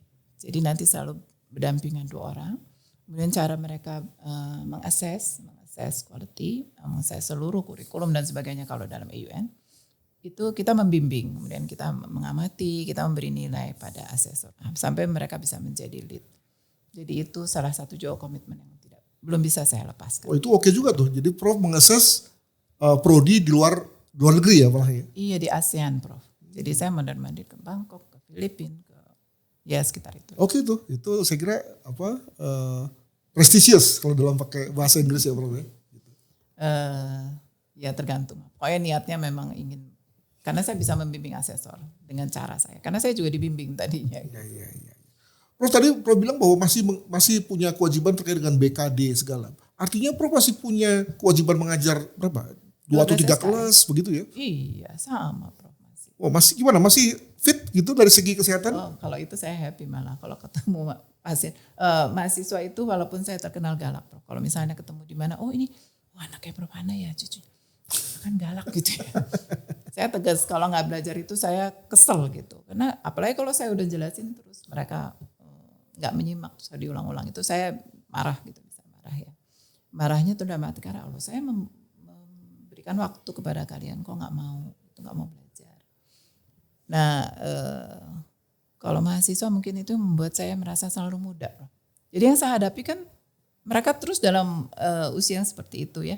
Jadi nanti selalu berdampingan 2 orang. Kemudian cara mereka mengakses quality, mengakses seluruh kurikulum dan sebagainya kalau dalam AUN. Itu kita membimbing, kemudian kita mengamati, kita memberi nilai pada asesor sampai mereka bisa menjadi lead. Jadi itu salah satu juga komitmen yang belum bisa saya lepaskan. Oh itu oke juga tuh. Jadi Prof mengakses prodi di luar negeri ya malah ya? Iya di ASEAN Prof. Jadi saya mondar-mandir ke Bangkok, ke Filipina, ya sekitar itu. Oke tuh, itu saya kira prestisius kalau dalam pakai bahasa Inggris ya Prof ya? Ya tergantung. Pokoknya niatnya memang ingin, karena saya bisa membimbing asesor dengan cara saya. Karena saya juga dibimbing tadinya. Iya. Prof tadi Prof bilang bahwa masih punya kewajiban terkait dengan BKD segala. Artinya Prof masih punya kewajiban mengajar berapa? 2 atau 3 kelas begitu ya? Iya sama Prof masih. Oh masih gimana? Masih fit gitu dari segi kesehatan? Oh, kalau itu saya happy malah kalau ketemu pasien. Mahasiswa itu walaupun saya terkenal galak Prof. Kalau misalnya ketemu di mana, oh ini anaknya Prof Hana ya cucu. Kan galak gitu ya. Saya tegas, kalau nggak belajar itu saya kesel gitu. Karena apalagi kalau saya udah jelasin terus mereka nggak menyimak, saya diulang-ulang itu saya marah gitu, bisa marah ya. Marahnya itu dalam arti karena Allah saya memberikan waktu kepada kalian kok nggak mau belajar. Nah kalau mahasiswa mungkin itu membuat saya merasa selalu muda. Jadi yang saya hadapi kan mereka terus dalam usia yang seperti itu ya.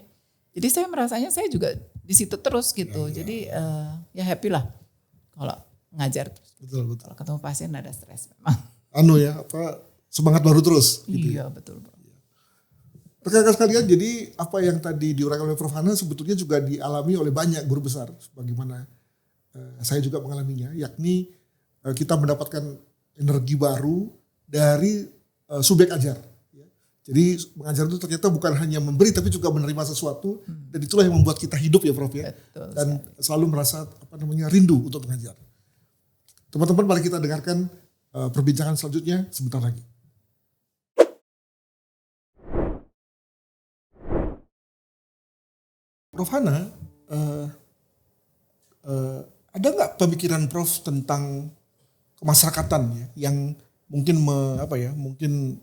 Jadi saya merasanya saya juga di situ terus gitu. Jadi ya happy lah kalau ngajar terus. Betul. Kalau ketemu pasien ada stres memang. Semangat baru terus. Gitu. Iya betul. Rekan-rekan sekalian, jadi apa yang tadi diuraikan oleh Prof Hana sebetulnya juga dialami oleh banyak guru besar. Bagaimana saya juga mengalaminya, yakni kita mendapatkan energi baru dari subjek ajar. Jadi mengajar itu ternyata bukan hanya memberi tapi juga menerima sesuatu dan itulah yang membuat kita hidup ya Prof ya. Betul, dan selalu merasa rindu untuk mengajar. Teman-teman mari kita dengarkan perbincangan selanjutnya sebentar lagi. Prof Hana, ada nggak pemikiran Prof tentang kemasyarakatan ya, yang mungkin mungkin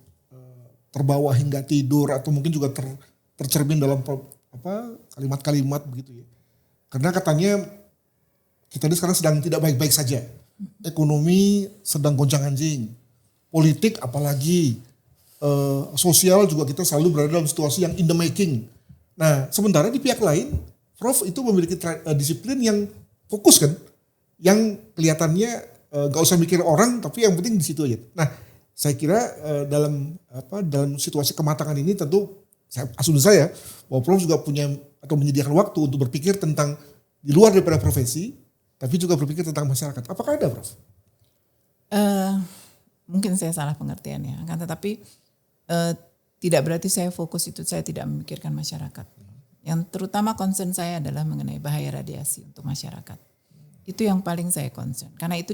terbawa hingga tidur atau mungkin juga tercermin dalam kalimat-kalimat begitu ya. Karena katanya kita ini sekarang sedang tidak baik-baik saja. Ekonomi sedang gonjang-ganjing. Politik apalagi. Sosial juga kita selalu berada dalam situasi yang in the making. Nah sementara di pihak lain Prof itu memiliki disiplin yang fokus kan, yang kelihatannya nggak usah mikir orang, tapi yang penting di situ aja. Nah, saya kira dalam situasi kematangan ini tentu asumsi saya bahwa Prof juga punya atau menyediakan waktu untuk berpikir tentang di luar daripada profesi, tapi juga berpikir tentang masyarakat. Apakah ada, Prof? Mungkin saya salah pengertian ya, kan, tetapi tidak berarti saya fokus itu saya tidak memikirkan masyarakat. Yang terutama concern saya adalah mengenai bahaya radiasi untuk masyarakat. Itu yang paling saya concern, karena itu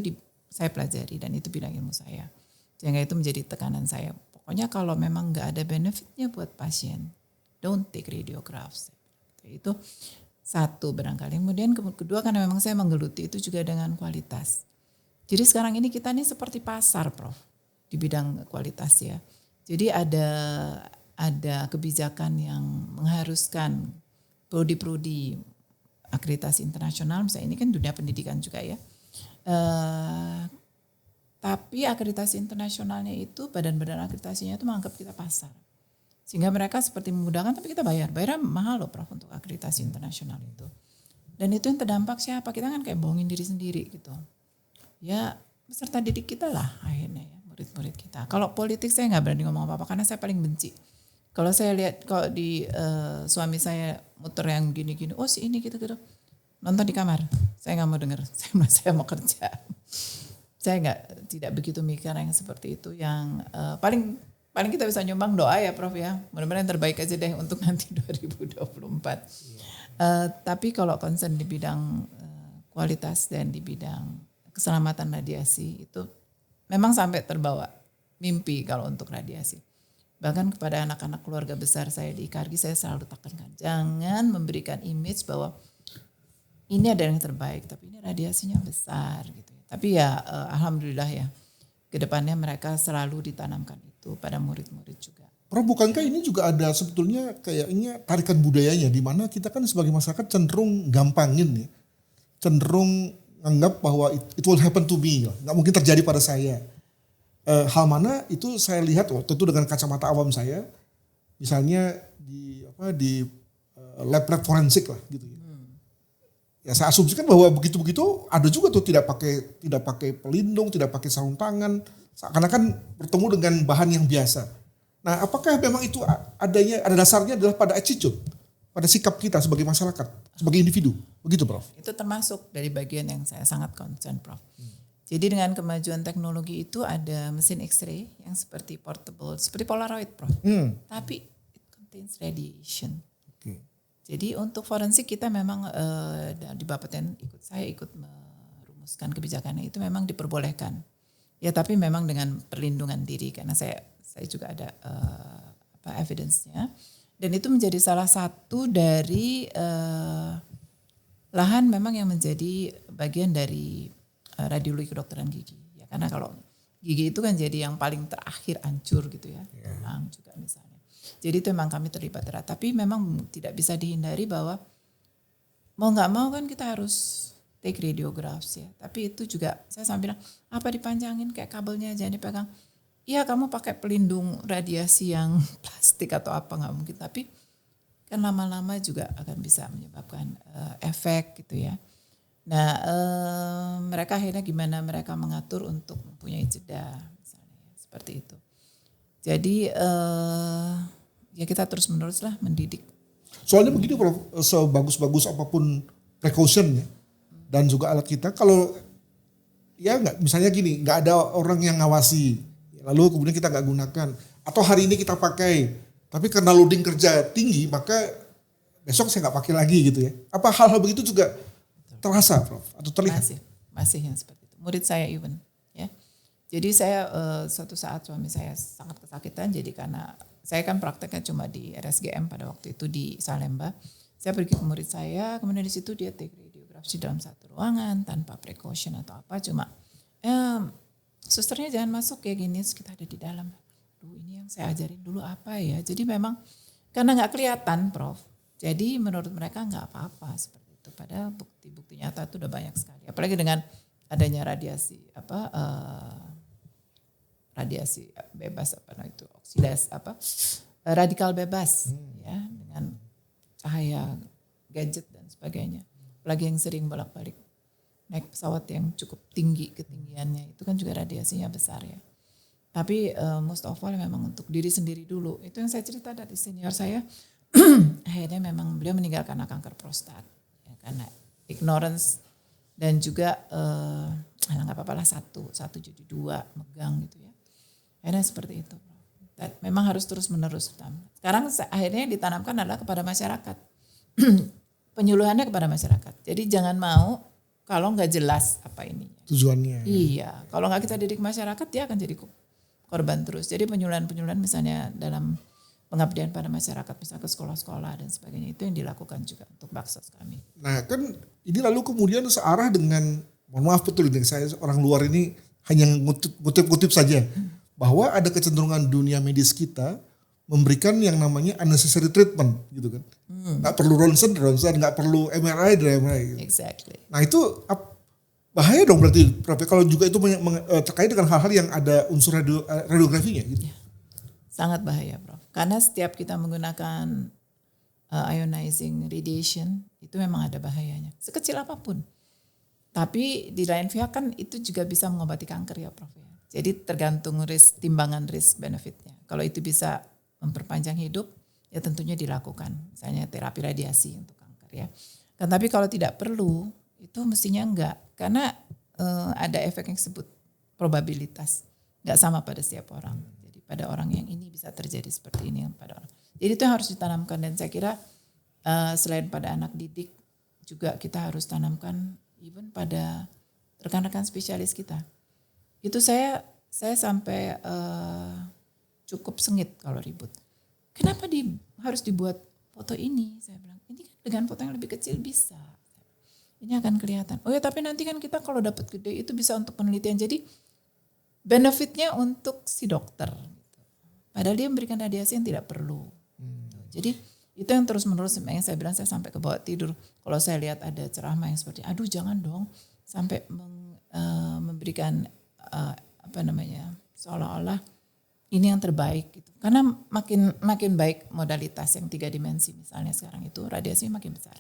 saya pelajari dan itu bidang ilmu saya. Sehingga itu menjadi tekanan saya. Pokoknya kalau memang nggak ada benefitnya buat pasien, don't take radiographs. Itu satu barangkali. Kemudian kedua, karena memang saya menggeluti itu juga dengan kualitas. Jadi sekarang ini kita ini seperti pasar, Prof, di bidang kualitas ya. Jadi ada kebijakan yang mengharuskan prodi-prodi akreditasi internasional, misalnya ini kan dunia pendidikan juga ya. Tapi akreditasi internasionalnya itu, badan-badan akreditasinya itu menganggap kita pasar. Sehingga mereka seperti memudahkan, tapi kita bayar. Bayarnya mahal loh, Prof, untuk akreditasi internasional itu. Dan itu yang terdampak siapa? Kita kan kayak bohongin diri sendiri gitu. Ya peserta didik kita lah akhirnya ya, murid-murid kita. Kalau politik saya nggak berani ngomong apa-apa karena saya paling benci. Kalau saya lihat kalau di suami saya muter yang gini-gini, oh si ini gitu-gitu, nonton di kamar. Saya nggak mau dengar, saya mau kerja. Saya tidak begitu mikir yang seperti itu. Yang paling kita bisa nyumbang doa ya, Prof ya. Mudah-mudahan yang terbaik aja deh untuk nanti 2024. Tapi kalau concern di bidang kualitas dan di bidang keselamatan radiasi itu memang sampai terbawa mimpi kalau untuk radiasi. Bahkan kepada anak-anak keluarga besar saya di IKARGI saya selalu tekankan, jangan memberikan image bahwa ini ada yang terbaik, tapi ini radiasinya besar gitu. Tapi ya alhamdulillah ya, kedepannya mereka selalu ditanamkan itu pada murid-murid juga. Prof, bukankah ini juga ada sebetulnya kayaknya tarikan budayanya, di mana kita kan sebagai masyarakat cenderung gampangin ya, cenderung anggap bahwa it will happen to me, nggak mungkin terjadi pada saya. Hal mana itu saya lihat, tentu dengan kacamata awam saya, misalnya di lab-lab forensik lah gitu ya. Ya saya asumsikan bahwa begitu-begitu ada juga tuh tidak pakai pelindung, tidak pakai sarung tangan, seakan-akan bertemu dengan bahan yang biasa. Nah, apakah memang itu ada dasarnya adalah pada attitude, pada sikap kita sebagai masyarakat, sebagai individu, begitu, Prof? Itu termasuk dari bagian yang saya sangat concern, Prof. Jadi dengan kemajuan teknologi itu ada mesin X-ray yang seperti portable, seperti Polaroid, Prof. Tapi it contains radiation. Okay. Jadi untuk forensik kita memang di Bapeten saya ikut merumuskan kebijakannya itu memang diperbolehkan. Ya tapi memang dengan perlindungan diri karena saya juga ada evidence-nya. Dan itu menjadi salah satu dari lahan memang yang menjadi bagian dari radiologi kedokteran gigi. Ya, karena kalau gigi itu kan jadi yang paling terakhir hancur gitu ya. Tulang juga misalnya. Jadi itu memang kami terlibat erat. Tapi memang tidak bisa dihindari bahwa mau nggak mau kan kita harus take radiographs ya. Tapi itu juga saya sambil bilang apa dipanjangin kayak kabelnya jangan dipegang. Iya kamu pakai pelindung radiasi yang plastik atau apa nggak mungkin. Tapi kan lama-lama juga akan bisa menyebabkan efek gitu ya. Nah mereka akhirnya gimana mereka mengatur untuk mempunyai jeda misalnya seperti itu. Jadi ya kita terus menerus lah mendidik. Soalnya begini, Prof, sebagus-bagus apapun precaution ya, dan juga alat kita, kalau ya nggak misalnya gini, nggak ada orang yang ngawasi, lalu kemudian kita nggak gunakan, atau hari ini kita pakai, tapi karena loading kerja tinggi maka besok saya nggak pakai lagi gitu ya. Apa hal-hal begitu juga terasa, Prof, atau terlihat? Masih yang seperti itu. Murid saya even, ya. Jadi saya suatu saat suami saya sangat kesakitan. Jadi karena saya kan prakteknya cuma di RSGM pada waktu itu di Salemba. Saya pergi ke murid saya, kemudian di situ dia take radiografi dalam satu ruangan tanpa precaution atau apa. Cuma susternya jangan masuk kayak gini, kita ada di dalam. Duh ini yang saya ajarin dulu apa ya. Jadi memang karena nggak kelihatan, Prof. Jadi menurut mereka nggak apa-apa seperti itu. Padahal bukti-bukti nyata itu udah banyak sekali. Apalagi dengan adanya radiasi radiasi bebas itu oksidasi radikal bebas ya dengan cahaya gadget dan sebagainya. Apalagi yang sering bolak-balik naik pesawat yang cukup tinggi ketinggiannya, itu kan juga radiasinya besar ya. Tapi most of all memang untuk diri sendiri dulu. Itu yang saya cerita dari senior saya, akhirnya memang beliau meninggal karena kanker prostat. Ya, karena ignorance dan juga nggak apa-apa lah satu jadi dua, megang gitu ya. Akhirnya seperti itu. Dan memang harus terus menerus. Sekarang akhirnya ditanamkan adalah kepada masyarakat. Penyuluhannya kepada masyarakat. Jadi jangan mau kalau nggak jelas apa ini. Tujuannya. Iya, kalau nggak kita didik masyarakat dia akan jadi korban terus. Jadi penyuluhan misalnya dalam pengabdian pada masyarakat, misalnya ke sekolah-sekolah dan sebagainya, itu yang dilakukan juga untuk baksos kami. Nah kan ini lalu kemudian searah dengan, mohon maaf betul ini saya orang luar ini hanya ngutip saja, bahwa ada kecenderungan dunia medis kita memberikan yang namanya unnecessary treatment gitu kan. Nggak perlu ronsen, nggak perlu MRI. Gitu. Exactly. Nah itu bahaya dong berarti Prof. Kalau juga itu terkait dengan hal-hal yang ada unsur radiografinya gitu. Ya, sangat bahaya Prof. Karena setiap kita menggunakan ionizing radiation itu memang ada bahayanya. Sekecil apapun. Tapi di lain pihak kan itu juga bisa mengobati kanker ya Prof. Jadi tergantung timbangan risk benefitnya. Kalau itu bisa memperpanjang hidup, ya tentunya dilakukan. Misalnya terapi radiasi untuk kanker ya. Kan tapi kalau tidak perlu, itu mestinya enggak. Karena ada efek yang disebut probabilitas. Enggak sama pada setiap orang. Jadi pada orang yang ini bisa terjadi seperti ini pada orang. Jadi itu yang harus ditanamkan. Dan saya kira selain pada anak didik, juga kita harus tanamkan even pada rekan-rekan spesialis kita. Itu saya sampai cukup sengit kalau ribut. Kenapa harus dibuat foto ini? Saya bilang, ini kan dengan foto yang lebih kecil bisa. Ini akan kelihatan. Oh ya tapi nanti kan kita kalau dapat gede itu bisa untuk penelitian. Jadi benefitnya untuk si dokter. Padahal dia memberikan radiasi yang tidak perlu. Jadi itu yang terus-menerus yang saya bilang saya sampai ke bawah tidur. Kalau saya lihat ada ceramah yang seperti, aduh jangan dong sampai memberikan seolah-olah ini yang terbaik gitu. Karena makin baik modalitas yang 3 dimensi misalnya sekarang itu radiasinya makin besar.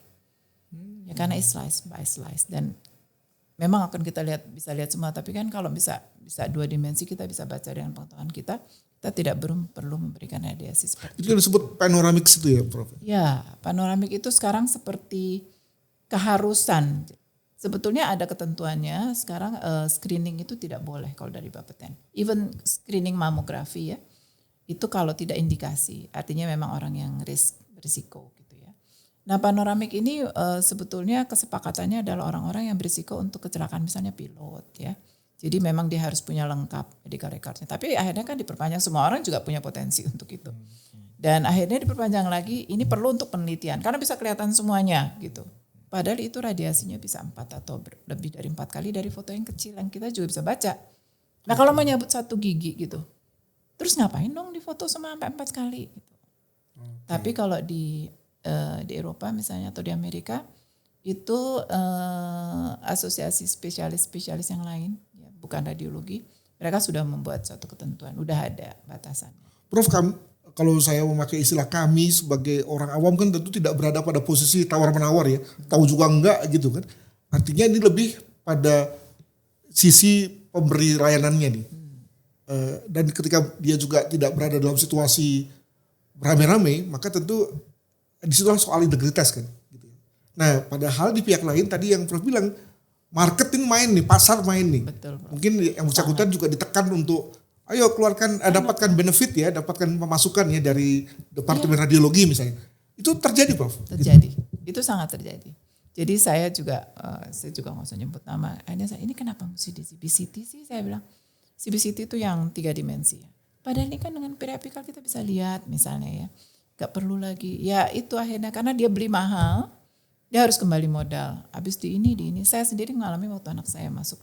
Ya karena slice by slice dan memang akan kita bisa lihat semua, tapi kan kalau bisa 2 dimensi kita bisa baca dengan pengetahuan kita tidak perlu memberikan radiasi seperti itu. Itu disebut panoramik itu ya Prof? Ya, panoramik itu sekarang seperti keharusan. Sebetulnya ada ketentuannya, sekarang screening itu tidak boleh kalau dari Bapeten. Even screening mamografi ya, itu kalau tidak indikasi, artinya memang orang yang berisiko gitu ya. Nah panoramik ini sebetulnya kesepakatannya adalah orang-orang yang berisiko untuk kecelakaan misalnya pilot ya. Jadi memang dia harus punya lengkap medical recordnya. Tapi akhirnya kan diperpanjang, semua orang juga punya potensi untuk itu. Dan akhirnya diperpanjang lagi, ini perlu untuk penelitian karena bisa kelihatan semuanya gitu. Padahal itu radiasinya bisa 4 atau lebih dari 4 kali dari foto yang kecil yang kita juga bisa baca. Nah kalau mau nyabut 1 gigi gitu, terus ngapain dong difoto sampai 4 kali gitu. Tapi kalau di Eropa misalnya atau di Amerika itu asosiasi spesialis yang lain, ya, bukan radiologi, mereka sudah membuat suatu ketentuan, udah ada batasannya. Prof, kalau saya memakai istilah kami sebagai orang awam kan tentu tidak berada pada posisi tawar-menawar ya. Tahu juga enggak gitu kan. Artinya ini lebih pada sisi pemberi layanannya nih. Dan ketika dia juga tidak berada dalam situasi rame-rame, maka tentu disitulah soal integritas kan. Gitu. Nah padahal di pihak lain tadi yang Prof bilang, marketing main nih, pasar main nih. Betul, Prof. Mungkin yang bersangkutan juga ditekan untuk ayo keluarkan, dapatkan benefit ya, dapatkan pemasukan ya dari Departemen Radiologi misalnya. Itu terjadi Prof? Terjadi, itu sangat terjadi. Jadi saya juga nggak usah nyebut nama. Ini kenapa mesti di CBCT sih? Saya bilang, CBCT itu yang 3 dimensi. Padahal ini kan dengan periapikal kita bisa lihat misalnya ya. Gak perlu lagi. Ya itu akhirnya karena dia beli mahal, dia harus kembali modal. Habis di ini. Saya sendiri mengalami waktu anak saya masuk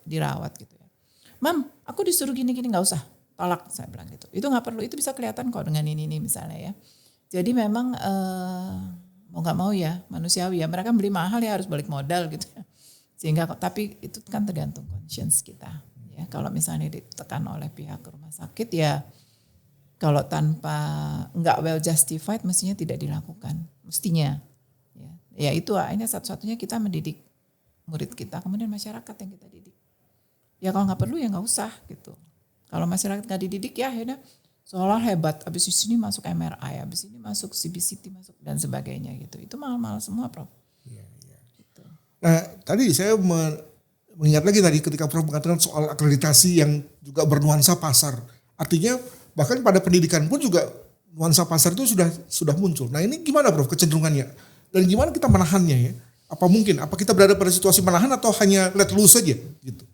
dirawat gitu. Mam, aku disuruh gini-gini gak usah, tolak saya bilang gitu. Itu gak perlu, itu bisa kelihatan kok dengan ini misalnya ya. Jadi memang mau gak mau ya manusiawi ya, mereka beli mahal ya harus balik modal gitu ya. Sehingga tapi itu kan tergantung conscience kita. Ya, kalau misalnya ditekan oleh pihak rumah sakit ya kalau tanpa gak well justified mestinya tidak dilakukan, mestinya. Ya itu ini satu-satunya kita mendidik murid kita, kemudian masyarakat yang kita didik. Ya kalau nggak perlu ya nggak usah gitu. Kalau masyarakat nggak dididik ya akhirnya seolah hebat, abis di sini masuk MRI, abis ini masuk CBCT, masuk dan sebagainya gitu. Itu malah semua Prof. Iya, iya. Gitu. Nah tadi saya mengingat lagi tadi ketika Prof mengatakan soal akreditasi yang juga bernuansa pasar. Artinya bahkan pada pendidikan pun juga nuansa pasar itu sudah muncul. Nah ini gimana Prof kecenderungannya? Dan gimana kita menahannya ya? Apa mungkin? Apa kita berada pada situasi menahan atau hanya let loose saja gitu?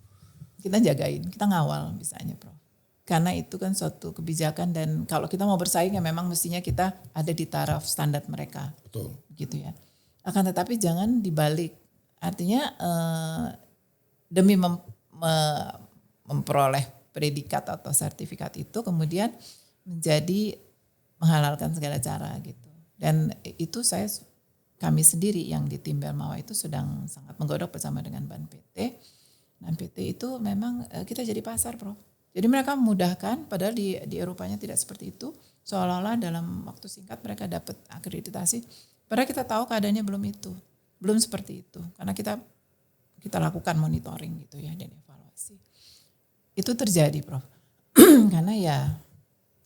Kita jagain, kita ngawal misalnya Prof. Karena itu kan suatu kebijakan dan kalau kita mau bersaing ya memang mestinya kita ada di taraf standar mereka. Betul. Gitu ya. Akan tetapi jangan dibalik. Artinya demi memperoleh predikat atau sertifikat itu kemudian menjadi menghalalkan segala cara gitu. Dan itu kami sendiri yang di tim Belmawa itu sedang sangat menggodok bersama dengan BAN PT. Dan PT itu memang kita jadi pasar Prof. Jadi mereka memudahkan, padahal di Eropanya tidak seperti itu. Seolah-olah dalam waktu singkat mereka dapat akreditasi. Padahal kita tahu keadaannya belum itu. Belum seperti itu. Karena kita lakukan monitoring gitu ya dan evaluasi. Itu terjadi Prof. Karena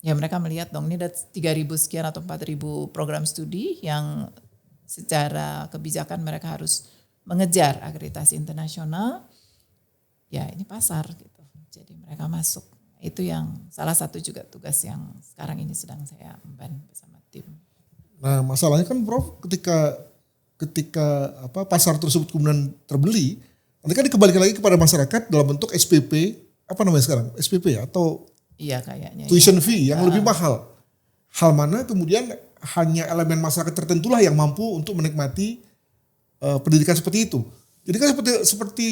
ya mereka melihat dong ini ada 3.000 sekian atau 4.000 program studi yang secara kebijakan mereka harus mengejar akreditasi internasional. Ya ini pasar gitu. Jadi mereka masuk. Itu yang salah satu juga tugas yang sekarang ini sedang saya emban bersama tim. Nah masalahnya kan Prof ketika pasar tersebut kemudian terbeli, nanti kan dikembalikan lagi kepada masyarakat dalam bentuk SPP, apa namanya sekarang? SPP ya? Atau iya kayaknya. Tuition fee yang lebih mahal. Hal mana kemudian hanya elemen masyarakat tertentulah yang mampu untuk menikmati pendidikan seperti itu. Jadi kan seperti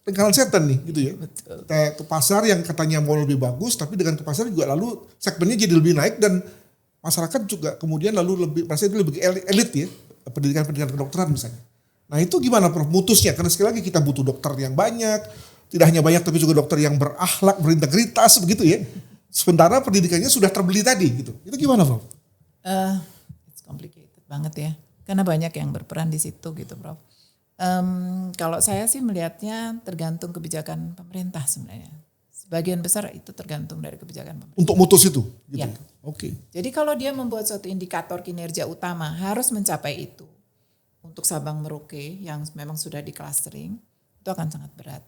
lingkaran setan nih gitu ya. Betul. Kita ke pasar yang katanya mau lebih bagus, tapi dengan ke pasar juga lalu segmennya jadi lebih naik dan masyarakat juga kemudian lalu merasa itu lebih elit ya, pendidikan kedokteran misalnya. Nah itu gimana Prof mutusnya? Karena sekali lagi kita butuh dokter yang banyak, tidak hanya banyak tapi juga dokter yang berakhlak, berintegritas begitu ya. Sementara pendidikannya sudah terbeli tadi gitu. Itu gimana Prof? It's complicated banget ya. Karena banyak yang berperan di situ gitu Prof. Kalau saya sih melihatnya tergantung kebijakan pemerintah sebenarnya. Sebagian besar itu tergantung dari kebijakan pemerintah. Untuk mutus itu? Gitu. Ya. Oke. Jadi kalau dia membuat suatu indikator kinerja utama harus mencapai itu. Untuk Sabang Merauke yang memang sudah di clustering itu akan sangat berat.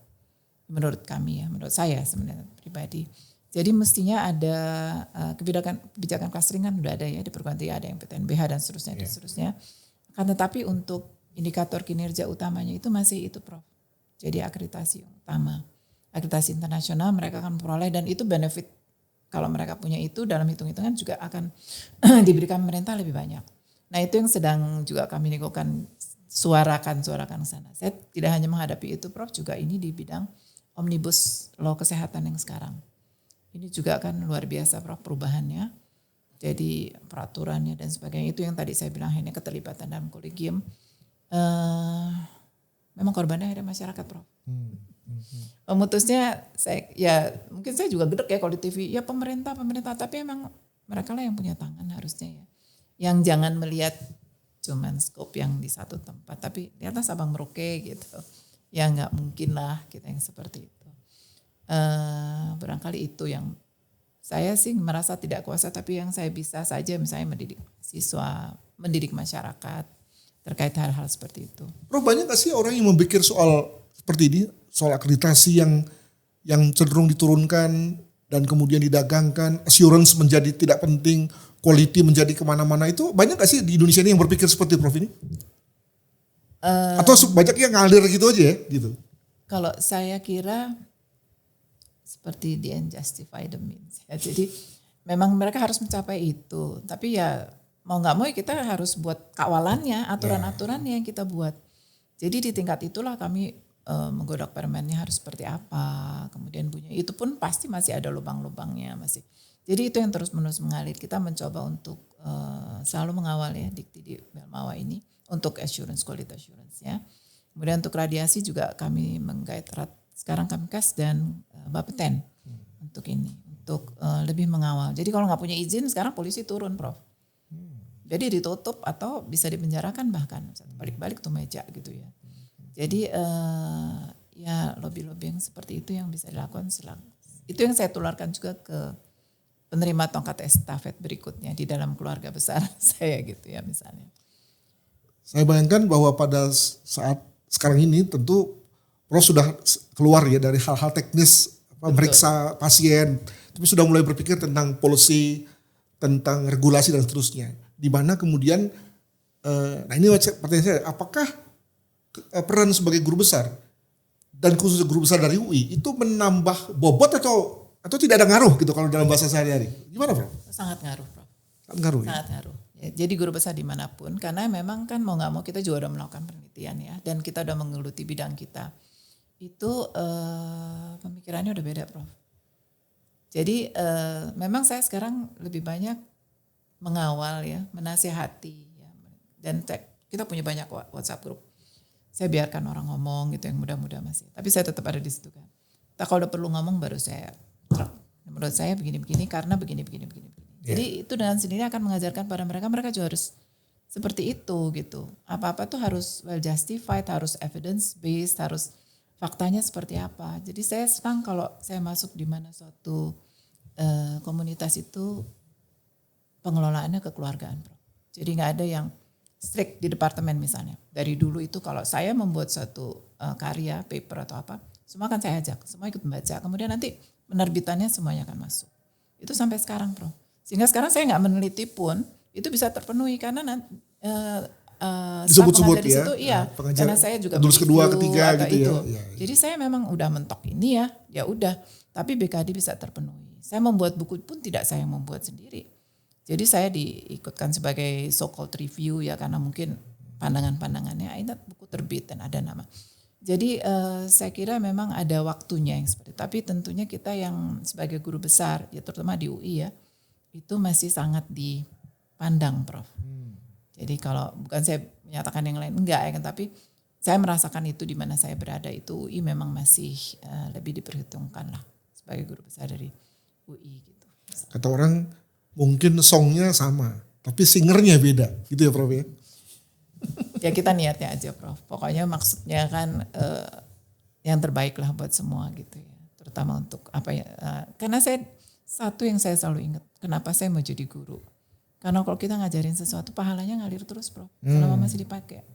Menurut kami ya, menurut saya sebenarnya pribadi. Jadi mestinya ada kebijakan clustering kan udah ada ya di perguruan tinggi, ada yang PTNBH dan seterusnya dan seterusnya. Akan tetapi untuk indikator kinerja utamanya itu masih itu Prof. Jadi akreditasi yang utama. Akreditasi internasional mereka akan memperoleh dan itu benefit kalau mereka punya itu dalam hitung-hitungan juga akan diberikan pemerintah lebih banyak. Nah itu yang sedang juga kami negokan suarakan sana. Saya tidak hanya menghadapi itu Prof, juga ini di bidang omnibus law kesehatan yang sekarang. Ini juga kan luar biasa Prof perubahannya. Jadi peraturannya dan sebagainya itu yang tadi saya bilang ini keterlibatan dalam kolegium. Memang korbannya ada masyarakat Prof. Memutusnya mungkin saya juga gedek ya kalau di TV ya pemerintah tapi emang mereka lah yang punya tangan harusnya ya. Yang jangan melihat cuman skop yang di satu tempat tapi lihatlah Sabang Merauke gitu. Ya nggak mungkin lah kita yang seperti itu. Barangkali itu yang saya sih merasa tidak kuasa tapi yang saya bisa saja misalnya mendidik siswa, mendidik masyarakat terkait hal-hal seperti itu. Prof banyak gak sih orang yang memikir soal seperti ini, soal akreditasi yang cenderung diturunkan dan kemudian didagangkan, assurance menjadi tidak penting, quality menjadi kemana-mana itu banyak gak sih di Indonesia ini yang berpikir seperti Prof ini? Atau banyak yang ngalir gitu aja ya gitu? Kalau saya kira seperti the end justify the means. Ya, jadi memang mereka harus mencapai itu, tapi ya mau nggak mau kita harus buat kawalannya, aturan-aturannya yang kita buat. Jadi di tingkat itulah kami menggodok permennya harus seperti apa, kemudian bunyi itu pun pasti masih ada lubang-lubangnya masih. Jadi itu yang terus-menerus mengalir. Kita mencoba untuk selalu mengawal ya dikti di Belmawa ini untuk assurance, quality assurance ya. Kemudian untuk radiasi juga kami menggait erat sekarang Kamkes dan Bapeten untuk ini, untuk lebih mengawal. Jadi kalau nggak punya izin sekarang polisi turun Prof. Jadi ditutup atau bisa dipenjarakan bahkan balik-balik tuh meja gitu ya. Jadi ya lobby-lobby yang seperti itu yang bisa dilakukan itu yang saya tularkan juga ke penerima tongkat estafet berikutnya di dalam keluarga besar saya gitu ya misalnya. Saya bayangkan bahwa pada saat sekarang ini tentu Prof sudah keluar ya dari hal-hal teknis meriksa pasien, tapi sudah mulai berpikir tentang policy, tentang regulasi dan seterusnya. Di mana kemudian, nah ini pertanyaan saya, apakah peran sebagai guru besar dan khususnya guru besar dari UI itu menambah bobot atau tidak ada ngaruh gitu kalau dalam bahasa sehari-hari? Gimana Prof? Sangat ngaruh Prof. Sangat ngaruh ya? Sangat ngaruh. Ya, jadi guru besar dimanapun, karena memang kan mau nggak mau kita juga udah melakukan penelitian ya, dan kita udah menggeluti bidang kita. Itu pemikirannya udah beda Prof. Jadi memang saya sekarang lebih banyak mengawal ya, menasihati ya, dan kita punya banyak WhatsApp group. Saya biarkan orang ngomong gitu yang muda-muda masih, tapi saya tetap ada di situ kan. Tak kalau udah perlu ngomong baru saya, menurut saya begini-begini karena begini-begini. Jadi itu dengan sendiri akan mengajarkan pada mereka juga harus seperti itu gitu. Apa-apa tuh harus well justified, harus evidence based, harus faktanya seperti apa. Jadi saya senang kalau saya masuk di mana suatu komunitas itu pengelolaannya kekeluargaan, Bro. Jadi nggak ada yang strict di departemen misalnya. Dari dulu itu kalau saya membuat suatu karya, paper atau apa, semua kan saya ajak, semua ikut membaca. Kemudian nanti penerbitannya semuanya akan masuk. Itu sampai sekarang, Bro. Sehingga sekarang saya nggak meneliti pun itu bisa terpenuhi karena disebut-sebut ya. Situ, iya. Karena saya juga tulis kedua, ketiga gitu itu. Ya. Jadi saya memang udah mentok ini ya udah. Tapi BKD bisa terpenuhi. Saya membuat buku pun tidak saya membuat sendiri. Jadi saya diikutkan sebagai so-called review ya karena mungkin pandangan-pandangannya ini buku terbit dan ada nama. Jadi saya kira memang ada waktunya yang seperti itu. Tapi tentunya kita yang sebagai guru besar ya terutama di UI ya itu masih sangat dipandang Prof. Jadi kalau bukan saya menyatakan yang lain enggak ya kan, tapi saya merasakan itu di mana saya berada itu UI memang masih lebih diperhitungkan lah sebagai guru besar dari UI gitu. Kata orang mungkin songnya sama, tapi singernya beda, gitu ya Prof ya? Ya kita niatnya aja Prof. Pokoknya maksudnya kan yang terbaik lah buat semua gitu ya. Terutama untuk apa ya? Karena satu yang saya selalu ingat, kenapa saya mau jadi guru? Karena kalau kita ngajarin sesuatu pahalanya ngalir terus Prof. Selama masih dipakai.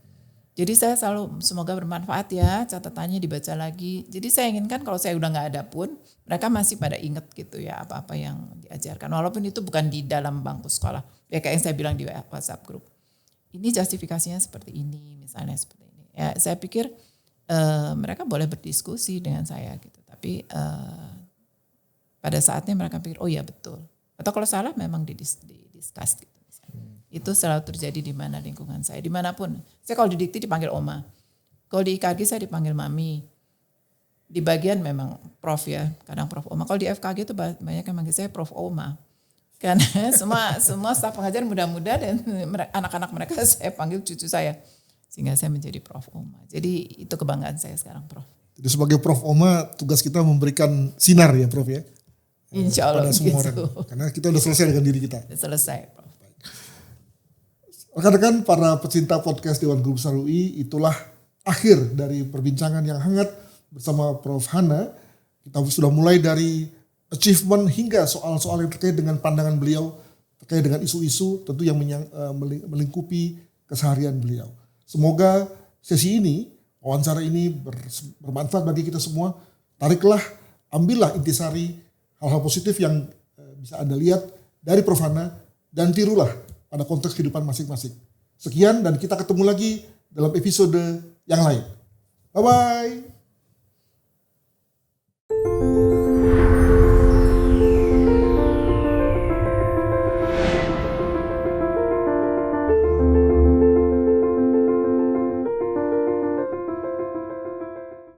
Jadi saya selalu semoga bermanfaat ya, catatannya dibaca lagi. Jadi saya inginkan kalau saya udah nggak ada pun mereka masih pada ingat gitu ya apa-apa yang diajarkan. Walaupun itu bukan di dalam bangku sekolah. Ya kayak yang saya bilang di WhatsApp group. Ini justifikasinya seperti ini, misalnya seperti ini. Ya saya pikir mereka boleh berdiskusi dengan saya gitu. Tapi pada saatnya mereka pikir oh ya betul. Atau kalau salah memang didiskus gitu. Itu selalu terjadi di mana lingkungan saya, dimanapun. Saya kalau di Dikti dipanggil Oma, kalau di IKG saya dipanggil Mami. Di bagian memang Prof ya, kadang Prof Oma. Kalau di FKG itu banyak yang manggil saya Prof Oma. Karena semua staf pengajar muda-muda dan anak-anak mereka saya panggil cucu saya. Sehingga saya menjadi Prof Oma. Jadi itu kebanggaan saya sekarang Prof. Jadi sebagai Prof Oma tugas kita memberikan sinar ya Prof ya? Insya Allah pada semua gitu. orang. Karena kita udah selesai dengan diri kita. Udah selesai Prof. Rekan-rekan para pecinta podcast Dewan Guru Besar UI, itulah akhir dari perbincangan yang hangat bersama Prof Hana. Kita sudah mulai dari achievement hingga soal-soal yang terkait dengan pandangan beliau, terkait dengan isu-isu tentu yang melingkupi keseharian beliau. Semoga sesi ini, wawancara ini bermanfaat bagi kita semua. Tariklah, ambillah intisari hal-hal positif yang bisa Anda lihat dari Prof Hana dan tirulah pada konteks kehidupan masing-masing. Sekian dan kita ketemu lagi dalam episode yang lain. Bye-bye.